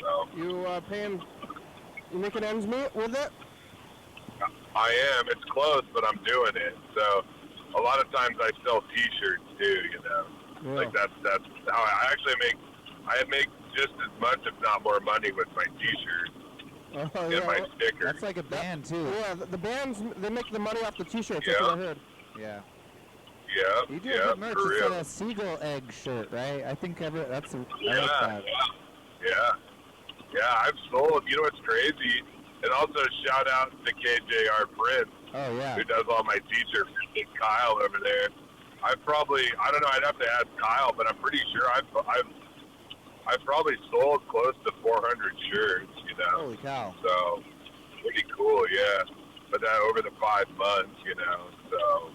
So You making ends meet with it? I am. It's close, but I'm doing it. So a lot of times I sell T-shirts too. Yeah. Like that's how I actually make just as much, if not more, money with my T-shirts Oh, and yeah. my stickers. That's like a band too. Yeah, the bands, they make the money off the T-shirts. Yeah. That's what I heard. Yeah. Yeah, You do yeah, a good merch. for It's real. a seagull egg shirt, right? I think I like Yeah, that. yeah. I've sold. You know what's crazy? And also shout out to KJR Prince, Oh yeah. who does all my T-shirts. Kyle over there. I don't know. I'd have to ask Kyle, but I'm pretty sure I've probably sold close to 400 shirts. Holy cow. So pretty cool, yeah. But that over the 5 months, so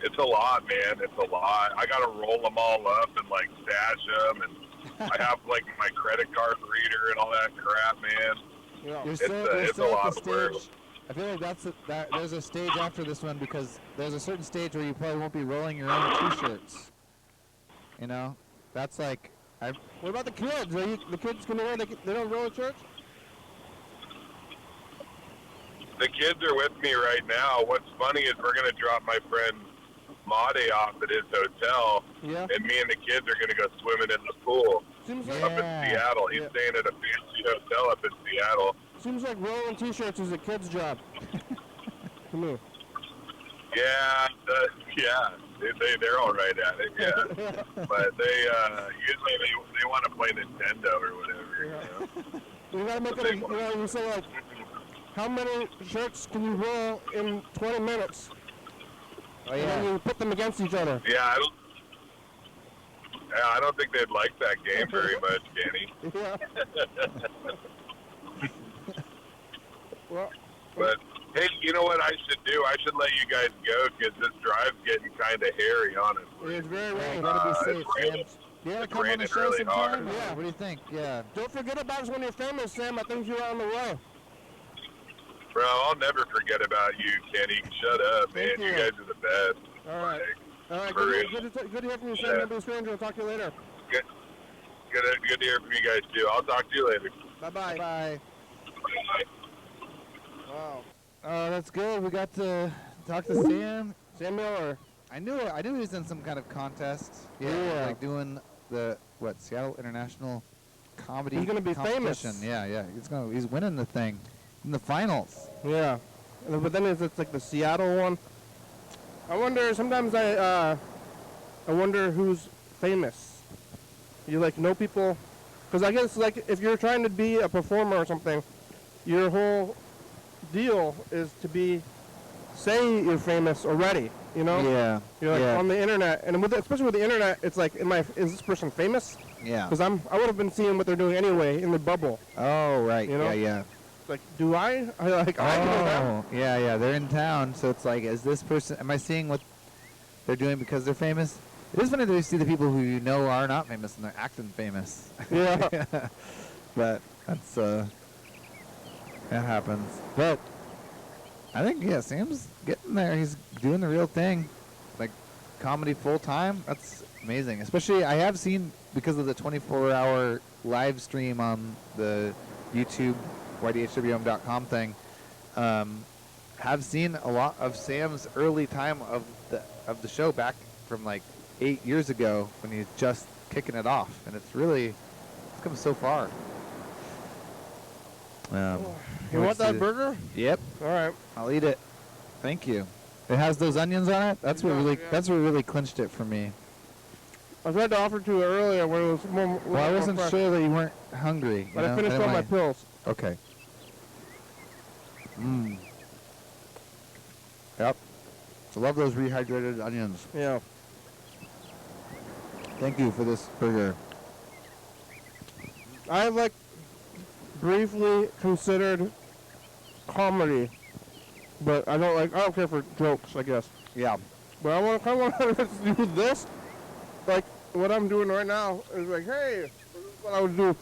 it's a lot, man. It's a lot. I gotta roll them all up and like stash them, and I have like my credit card reader and all that crap, man. Yeah. You're It's still a lot at of the work. stage. I feel like there's a stage after this one because there's a certain stage where you probably won't be rolling your own T-shirts. That's like What about the kids? The kids can wear, they don't roll at church? The kids are with me right now. What's funny is we're gonna drop my friend Made off at his hotel, Yeah. and me and the kids are gonna go swimming in the pool Seems like, up in Yeah. Seattle. He's Yeah. staying at a fancy hotel up in Seattle. seems like rolling T-shirts is a kid's job. To me. Yeah, they're all right at it. Yeah, but they usually they want to play Nintendo or whatever. Yeah. You gotta make it, you say like, how many shirts can you roll in 20 minutes? oh And then yeah. you put them against each other. Yeah, I don't think they'd like that game very much, Kenny. Yeah. Well, But hey, you know what I should do? I should let you guys go because this drive's getting kind of hairy, honestly. it's very You raining. gotta be it's safe, raining. Sam. You wanna It's come on the raining show really sometime? hard. Yeah. What do you think? Yeah. Don't forget about us when you're famous, Sam. I think you're on the way. Bro, I'll never forget about you, Kenny. Shut up, man. Thank You you. guys are the best. All right. All right, For good, real. good to hear from you, Sam. Yeah. Don't be a stranger. I'll talk to you later. Good to hear from you guys too. I'll talk to you later. Bye-bye. Bye. Bye. Wow. Oh, that's good. We got to talk to Sam. Sam Miller. I knew he was in some kind of contest. Yeah. Like doing the Seattle International Comedy. He's gonna be famous. competition. Yeah. He's winning the thing in the finals. Yeah. But then it's like the Seattle one. I wonder, sometimes I wonder who's famous. You like know people? Because I guess like if you're trying to be a performer or something, your whole deal is to say you're famous already, you know? Yeah. You're like on the internet, and especially with the internet, it's like, is this person famous? Yeah. Because I would have been seeing what they're doing anyway in the bubble. Oh, right. You know? Yeah. Like, do I? I know them. Oh, yeah. They're in town, so it's like, is this person? Am I seeing what they're doing because they're famous? It is funny to see the people who you know are not famous and they're acting famous. Yeah. But that's that happens. But I think Sam's getting there. He's doing the real thing, like comedy full time. That's amazing. Especially I have seen because of the 24-hour live stream on the YouTube YDHWM.com thing. Have seen a lot of Sam's early time of the show back from like 8 years ago when he's just kicking it off, and it's come so far. You want that burger? Yep, All right. I'll eat it. Thank you. It has those onions on it. That's what really clinched it for me. I tried to offer to you earlier when it was more. Well, I wasn't fresh, sure that you weren't hungry. but I finished all my pills. Okay. Yep. I love those rehydrated onions. Yeah. Thank you for this burger. I like briefly considered comedy, but I don't care for jokes, I guess. Yeah. But I kind of want to do this. Like, what I'm doing right now is like, hey, this is what I would do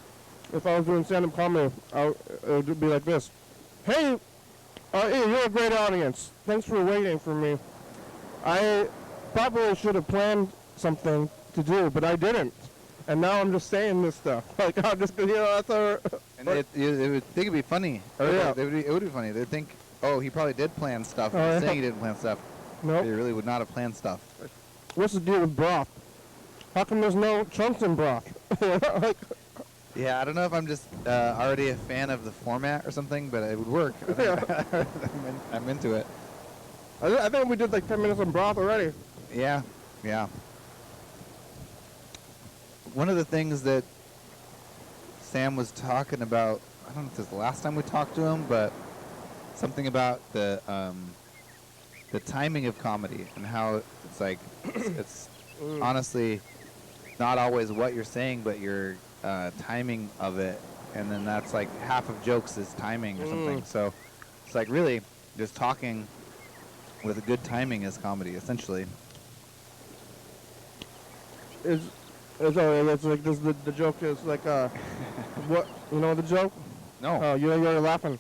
if I was doing stand-up comedy. It would be like this. Hey, you're a great audience. Thanks for waiting for me. I probably should have planned something to do, but I didn't. And now I'm just saying this stuff. Like, I'm just, that's our... And they would think it'd be funny. Or Yeah. it would be funny. They'd think, oh, he probably did plan stuff. Oh, And yeah. saying he didn't plan stuff. Nope. He really would not have planned stuff. What's the deal with broth? How come there's no chunks in broth? Like, Yeah, I don't know if I'm just already a fan of the format or something, but it would work. Yeah. I'm into it. I think we did like 10 minutes on broth already. Yeah, yeah. One of the things that Sam was talking about, I don't know if this is the last time we talked to him, but something about the timing of comedy and how it's like, it's honestly not always what you're saying, but your timing of it. And then that's like half of jokes is timing or something. So it's like really just talking with a good timing is comedy, essentially. It's like this. The joke is like what, you know the joke? No. Oh, you're laughing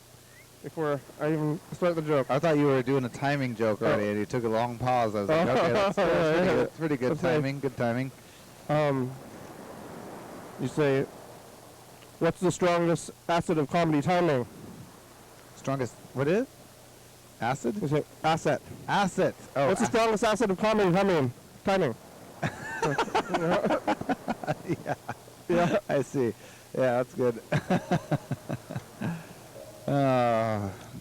before I even start the joke. I thought you were doing a timing joke already, and you took a long pause. I was like, okay, that's pretty good Okay. timing. Good timing. You say, what's the strongest acid of comedy? Timing. Strongest. What is it? Acid? You say asset. Acid. Oh, What's the strongest acid of comedy? Timing. yeah. Yeah. I see. Yeah, that's good.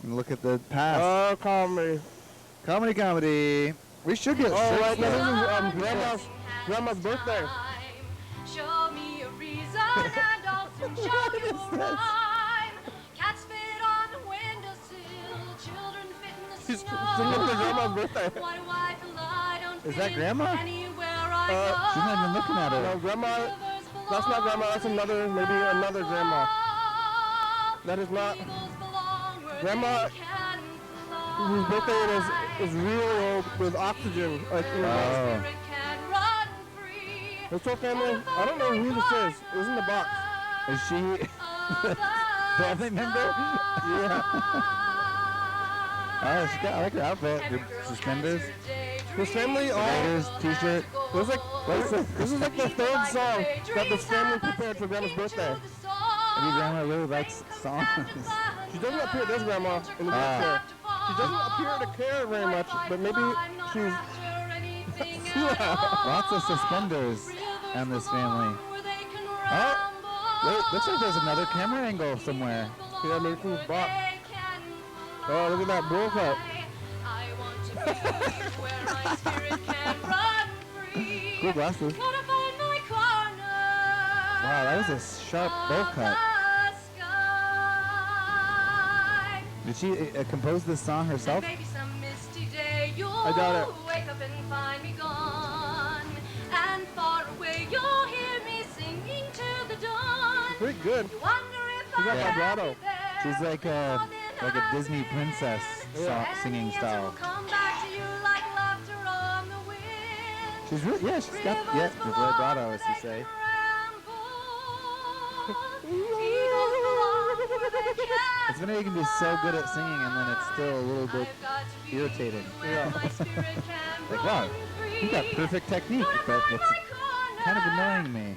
Look at the past. Oh, comedy. Comedy. We should get Oh, shirts right now though. this is grandma's birthday. Show me a reason and I'll soon show you a rhyme. Cats fit on the windowsill, children fit in the She's snow. singing for grandma's birthday. Why do I feel I don't Is fit that in grandma? anywhere I go? She's not even looking at her. No, grandma. Rivers That's not grandma. That's maybe another grandma. belong. That is not. Eagles belong where Grandma, they can whose birthday it fly. is real with oxygen. Like, you know. Oh. Spirit can run free. This whole family. I don't know who this is. It was in the box. Is she family member? Yeah. Oh, she got, I like her outfit. The suspenders. This family all. Raiders t-shirt. This is like the third song that this family prepared for grandma's birthday. Maybe grandma really likes songs. She doesn't appear, does grandma, in the picture. She doesn't appear to care very much, but maybe she's. Lots of suspenders on this family. Oh, wait, looks like there's another camera angle somewhere. Yeah, maybe she's bought. Oh, look at that bull cut. Cool glasses. Wow, that was a sharp bowl cut. Did she compose this song herself? Maybe some misty day you'll I doubt it. wake up and find me gone. And far away you'll hear me singing to the dawn. Pretty good. You wonder if She got I'll vibrato. be there She's like a Disney princess Yeah. singing and the answer will style. come back to you like laughter on the wind. She's really, yeah, she's got, yeah, the vibrato, as you say. It's funny you can be so good at singing and then it's still a little bit irritating. Yeah. Like, wow, you got perfect technique, but it's kind of annoying me.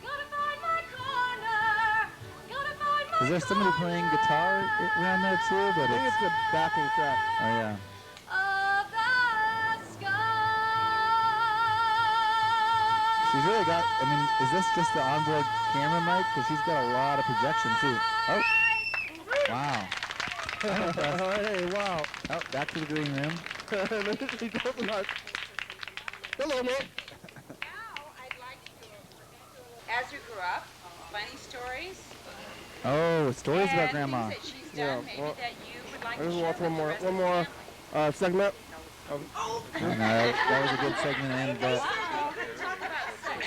Is there somebody playing guitar around there too? I But think it's the backing track. oh yeah. She's really got, I mean, is this just the onboard camera mic? Because she's got a lot of projection too. Oh, wow. Hey, wow. Oh, back to the green room. She does not. Hello, mate. Now I'd like to, as you grew up, funny stories. Oh, stories about and grandma. things that she's done, Yeah, maybe well, that you would like I to just share watch with one the more, rest of the segment. I know, that was a good segment to end, but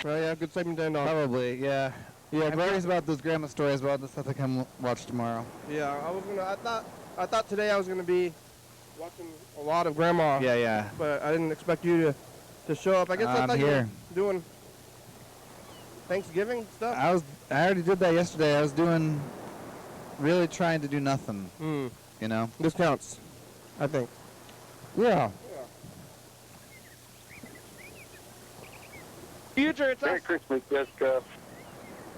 Oh yeah, good segment to end on. probably, yeah. Yeah, I'm curious about those grandma stories, but I'll just have to come watch tomorrow. Yeah, I thought today I was gonna be watching a lot of grandma. Yeah. But I didn't expect you to show up. I guess I I'm thought here. you were doing Thanksgiving stuff. I already did that yesterday. I was really trying to do nothing. You know. This counts, I think. Yeah. Future, it's Merry us. Christmas, Jessica.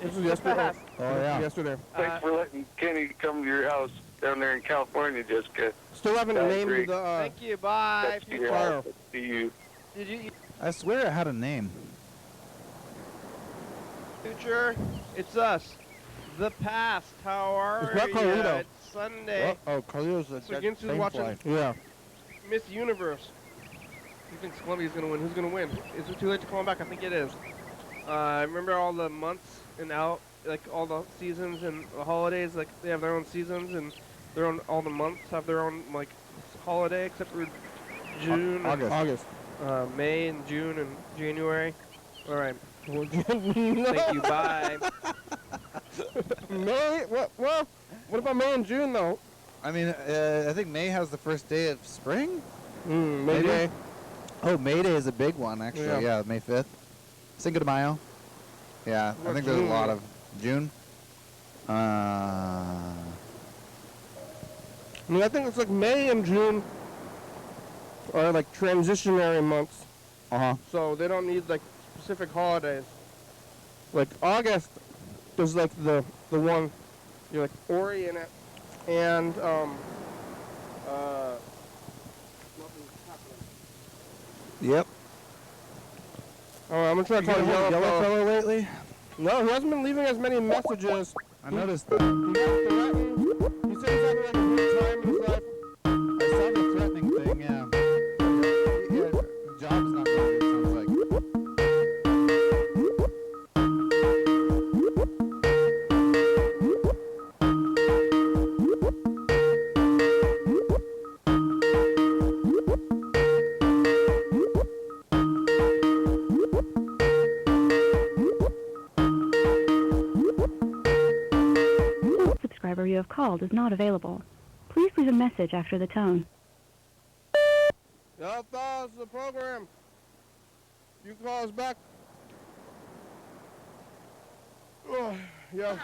This was yesterday. Oh yeah. Yesterday. Thanks for letting Kenny come to your house down there in California, Jessica. Still haven't That's named great. the. Thank you. Bye. That's to your house. That's to you. Did you I swear it had a name. future? It's us. The past. How are It's not you? Carlito. It's Sunday. Oh, Carlito's So against who's watching? Yeah. Miss Universe. Who thinks Columbia's gonna win? Who's gonna win? Is it too late to call him back? I think it is. Remember all the months and out, like all the seasons and the holidays. Like they have their own seasons and their own. All the months have their own like holiday, except for June, August. May and June and January. All right. No. Thank you. Bye. May. Well, what about May and June though? I mean, I think May has the first day of spring. May Maybe. Day. Oh, May Day is a big one, actually. Yeah, May 5th. Cinco de Mayo. Yeah, I think there's a lot of June. I mean, I think it's like May and June are like transitionary months, so they don't need like specific holidays. Like August is like the one you're like Ori in it, and Yep. I'm gonna try to call Yellow Yellow Fellow lately? No, he hasn't been leaving as many messages. I noticed that. He said he's having like a good time in his life. I saw the threatening thing, yeah. Job's not going good, sounds like. Subscriber you have called is not available. Please leave a message after the tone. Y'all pause the program. You call us back. Oh, yeah.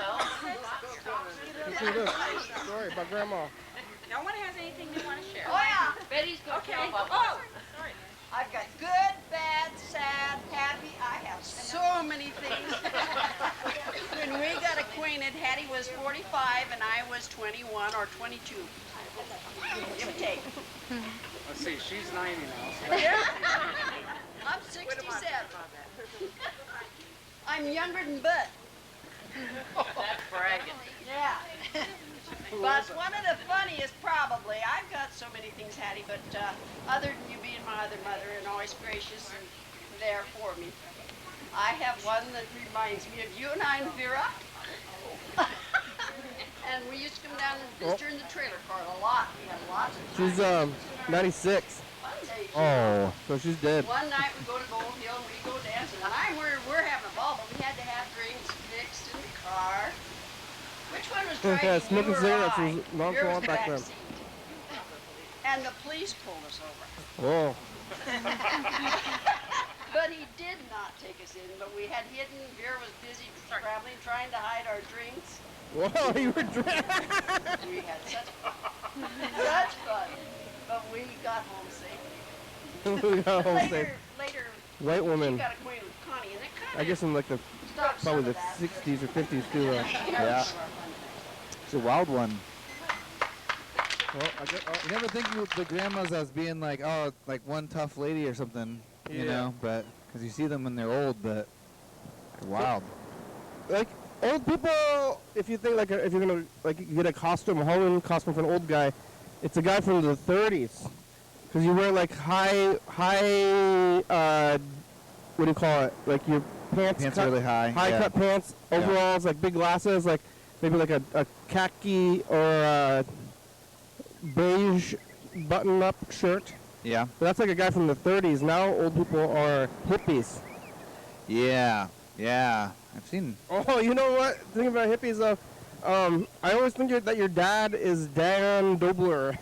Let's do this. Sorry about Grandma. No one has anything they want to share. Oh yeah. Betty's gonna Okay. tell about Oh, sorry. I've got good, bad, sad, happy. I have so many things. When we got acquainted, Hattie was 45 and I was 21 or 22. Give or take. Let's see. She's 90 now. I'm 67. I'm younger than Bud. That's bragging. Yeah. But one of the funniest, probably, I've got so many things, Hattie, but other than you being my other mother and always gracious and there for me, I have one that reminds me of you and I and Vera. And we used to come down and visit her in the trailer park a lot. We had lots of She's 96. Monday. Oh. So she's dead. One night we go to Gold Hill and we go dancing. And we're having a ball, but we had to have drinks mixed in the car. Which one was driving? Yeah, smoking you or cigarettes I? was nonchalant Yours back then. backseat. And the police pulled us over. Oh. But he did not take us in, but we had hidden. Vera was busy traveling, trying to hide our drinks. Whoa, you were drunk. We had such fun. But we got home safely. We got home safe. Later, White she woman. got acquainted with Connie, and it kind I guess in like the stopped some probably of the that. 60s or 50s too. Yeah. It's a wild one. Well, I guess, You never think of the grandmas as being like, oh, like one tough lady or something, you Yeah. know? But because you see them when they're old, but they're wild. like old people, if you think like if you're gonna like get a costume, a Halloween costume for an old guy, it's a guy from the 30s, because you wear like high, what do you call it? Like your pants cut, really high. yeah. cut pants, overalls, like big glasses, like maybe like a khaki or a beige button-up shirt. Yeah. But that's like a guy from the 30s. Now old people are hippies. Yeah. Yeah, I've seen. Oh, you know what? Thinking about hippies, though. I always think that your dad is Dan Dobler.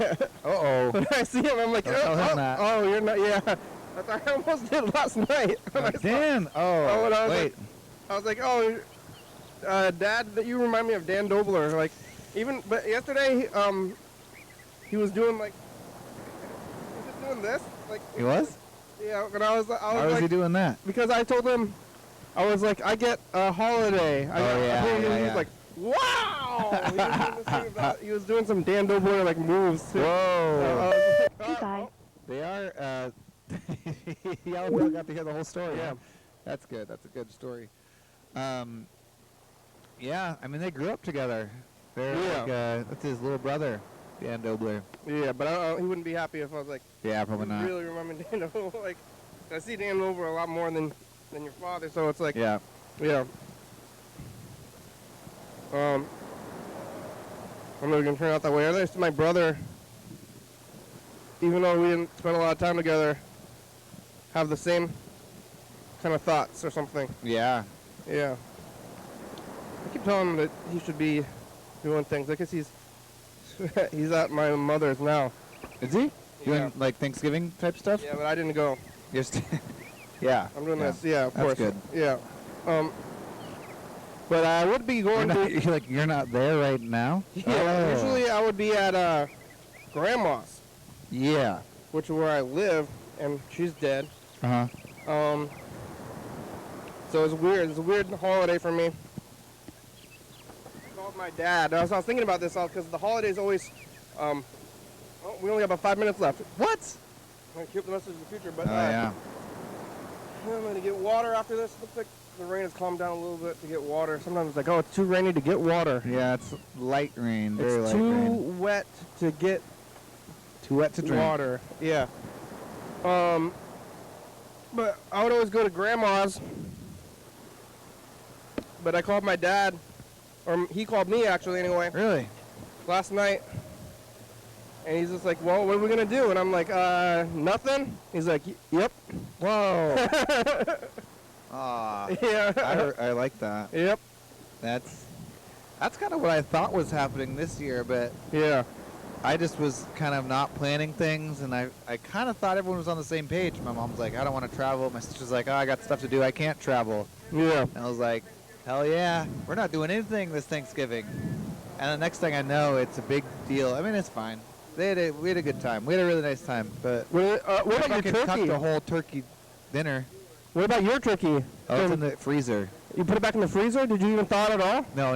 Uh-oh. When I see him, I'm like, Don't tell him that. oh, you're not, yeah. I almost did last night. When I saw- Dan. when I was Wait. like- I was like, oh, Dad, that you remind me of Dan Dobler. Like, but yesterday, he was doing like, he was just doing this. Like, He was? yeah, but I was Why was like, he doing that? because I told him, I was like, I get a holiday. He was like, wow! He was doing some Dan Dobler like moves too. Whoa. Goodbye. They are. Y'all got to hear the whole story. Yeah. Huh? That's good. That's a good story. Yeah, I mean they grew up together. They're like, that's his little brother, Dan Dobler. Yeah, but he wouldn't be happy if I was like, Yeah, probably you not. really remember Dan Dobler. Like, I see Dan Dobler a lot more than your father, so it's like, Yeah. yeah. I'm not gonna turn out that way. At least my brother, even though we didn't spend a lot of time together, have the same kind of thoughts or something. Yeah. Yeah. I keep telling him that he should be doing things. I guess he's at my mother's now. Is he doing Yeah. like Thanksgiving type stuff? Yeah, but I didn't go. Just. Yeah. I'm doing yeah. this. Yeah, of That's course. good. Yeah. But I would be going to. You're not there right now. Yeah. Oh. Usually I would be at grandma's, Yeah. which is where I live, and she's dead. Uh huh. So it's weird. It's a weird holiday for me. I called my dad. I was thinking about this because the holidays always. We only have about 5 minutes left. What? I'm gonna keep the message in the future, but Oh yeah. I'm gonna get water after this. Looks like the rain has calmed down a little bit to get water. Sometimes it's like, oh, it's too rainy to get water. Yeah, it's light rain. Very It's light too rain. wet to get Too wet to drink. water. Yeah. But I would always go to grandma's. But I called my dad, or he called me actually anyway, Really? last night. And he's just like, well, what are we gonna do? And I'm like, nothing. He's like, yep. Whoa. Ah. Yeah. I like that. Yep. That's kind of what I thought was happening this year, but Yeah. I just was kind of not planning things, and I kind of thought everyone was on the same page. My mom's like, I don't want to travel. My sister's like, oh, I got stuff to do. I can't travel. Yeah. And I was like, hell yeah, we're not doing anything this Thanksgiving. And the next thing I know, it's a big deal. I mean, it's fine. We had a good time. We had a really nice time, but What about your fucking turkey? cooked a whole turkey dinner. What about your turkey? Oh, it's in the freezer. You put it back in the freezer? Did you even thaw it at all? No,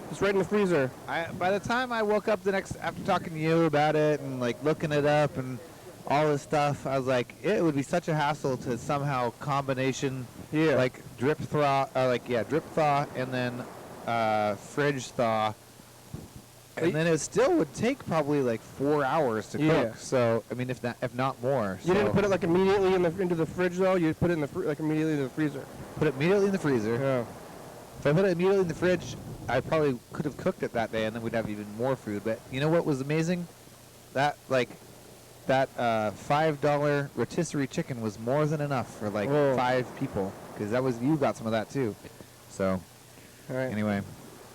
Just right in the freezer. By the time I woke up after talking to you about it and like looking it up and all this stuff, I was like, it would be such a hassle to somehow combination, Yeah. like drip thaw, and then fridge thaw, and then it still would take probably like 4 hours to Yeah. cook. So I mean, if not more. You didn't So put it like immediately into the fridge though. You put it in the like immediately into the freezer. put it immediately in the freezer. Yeah. If I put it immediately in the fridge, I probably could have cooked it that day, and then we'd have even more food. But you know what was amazing? That $5 rotisserie chicken was more than enough for like Whoa. 5 people, because you got some of that too. So All right. anyway,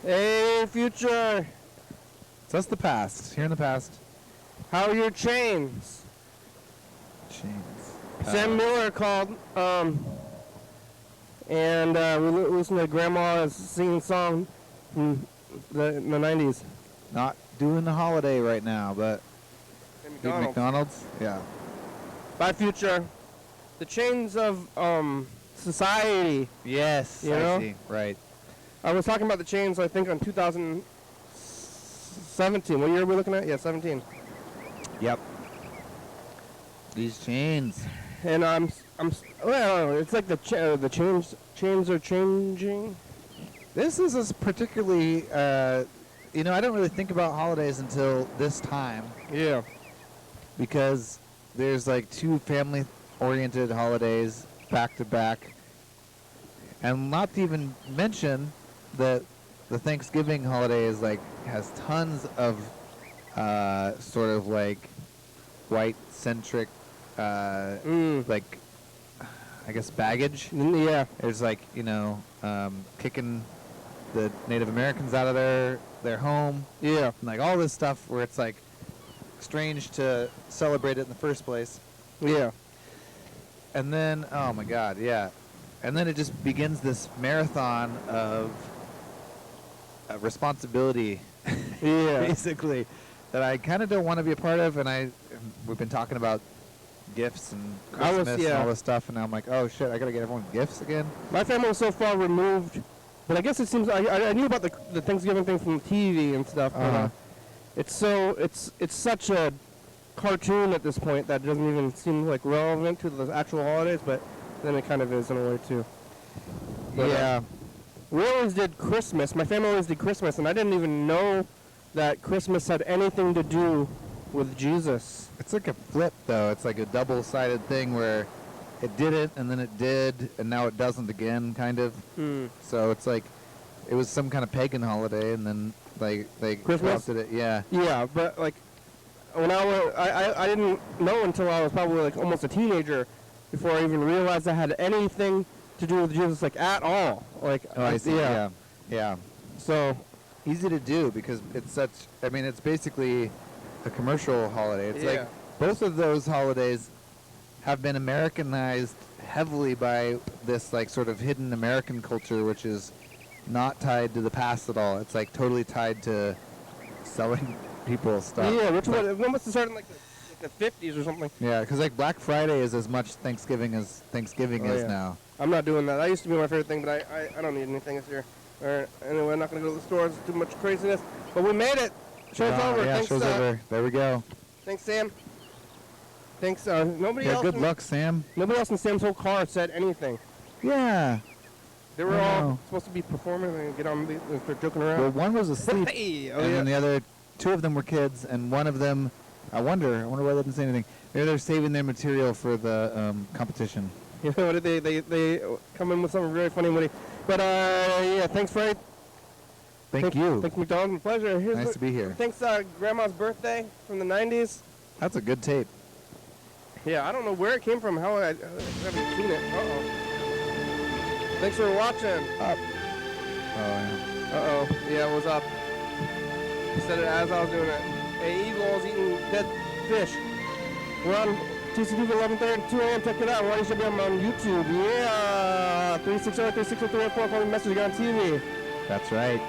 Hey, future. so that's the past. Here in the past, How are your chains? chains. Sam Miller called, and we listened to Grandma singing a song from in the 90s. Not doing the holiday right now, but big McDonald's. Yeah. Bye, future. The chains of society. Yes. You I know? see. Right. I was talking about the chains, I think, on 2017. What year are we looking at? Yeah, 17. Yep. These chains. And well, it's like the chains are changing. This is a particularly, I don't really think about holidays until this time, Yeah. because there's like 2 family-oriented holidays back to back, and not to even mention that the Thanksgiving holiday is like has tons of sort of like white-centric, like I guess, baggage. Yeah. It's like, kicking the Native Americans out of their home. Yeah. And like all this stuff where it's like strange to celebrate it in the first place. Yeah. And then, oh my God, yeah. And then it just begins this marathon of responsibility, Yeah. basically, that I kind of don't want to be a part of. And we've been talking about gifts and Christmas and all this stuff, and now I'm like, oh shit, I gotta get everyone gifts again. My family was so far removed, but I guess it seems I knew about the Thanksgiving thing from TV and stuff. But, it's such a cartoon at this point that doesn't even seem like relevant to the actual holidays, but then it kind of is in a way too. But, Yeah. we always did Christmas. My family always did Christmas, and I didn't even know that Christmas had anything to do with Jesus. It's like a flip, though. It's like a double-sided thing where it didn't, and then it did, and now it doesn't again, kind of. So it's like it was some kind of pagan holiday, and then they Christmas? adopted it. Yeah. Yeah, but like when I didn't know until I was probably like almost a teenager before I even realized that had anything to do with Jesus, like at all. Like, Oh, I see. Yeah. Yeah. So Easy to do because it's such. I mean, it's basically a commercial holiday. It's like both of those holidays have been Americanized heavily by this like sort of hidden American culture, which is not tied to the past at all. It's like totally tied to selling people stuff. Yeah, which one? When must have started in like the 50s or something. Yeah, because like Black Friday is as much Thanksgiving as Thanksgiving is now. I'm not doing that. That used to be my favorite thing, but I don't need anything this year. Alright, anyway, I'm not going to go to the stores. Too much craziness. But we made it. Show's over. Yeah, Thanks, show's over. There we go. Thanks, Sam. Thanks. Nobody else. Good luck, Sam. Nobody else in Sam's whole car said anything. Yeah. They were all supposed to be performing and get on and start joking around. Well, one was asleep, Hey, and then the other, two of them were kids, and one of them, I wonder why they didn't say anything. Maybe they're saving their material for the competition. You know what? They come in with something very funny and witty. But yeah, thanks, Fred. Thank you. Thanks, McDonald. Pleasure. Nice to be here. Thanks, Grandma's birthday from the 90s. That's a good tape. Yeah, I don't know where it came from, how I haven't seen it. Uh-oh. Thanks for watching. Up. Oh, yeah. Uh-oh. Yeah, it was up. I said it as I was doing it. Hey, Eagles eating dead fish. We're on TCTV 11:30 2 a.m. Check it out. YDHWM on YouTube. Yeah. 360-360-314. Call me message on TV. That's right.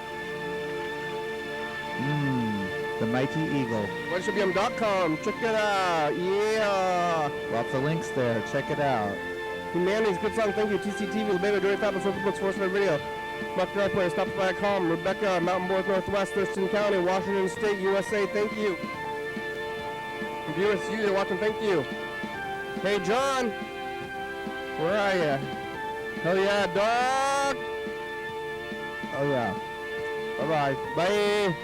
The Mighty Eagle. YDHWM.com. Check it out. Yeah. Lots of links there. Check it out. Humanity's good song. Thank you. TCTV. The Baby Joy Fabulous Super Books. Force Video. Mark Dry Player. Stopsby.com. Rebecca. Mountain Boys Northwest. Thurston County. Washington State. USA. Thank you. Viewers, you watching. Thank you. Hey, John. Where are you? Hell yeah, dog. Oh, yeah. Bye-bye. Bye.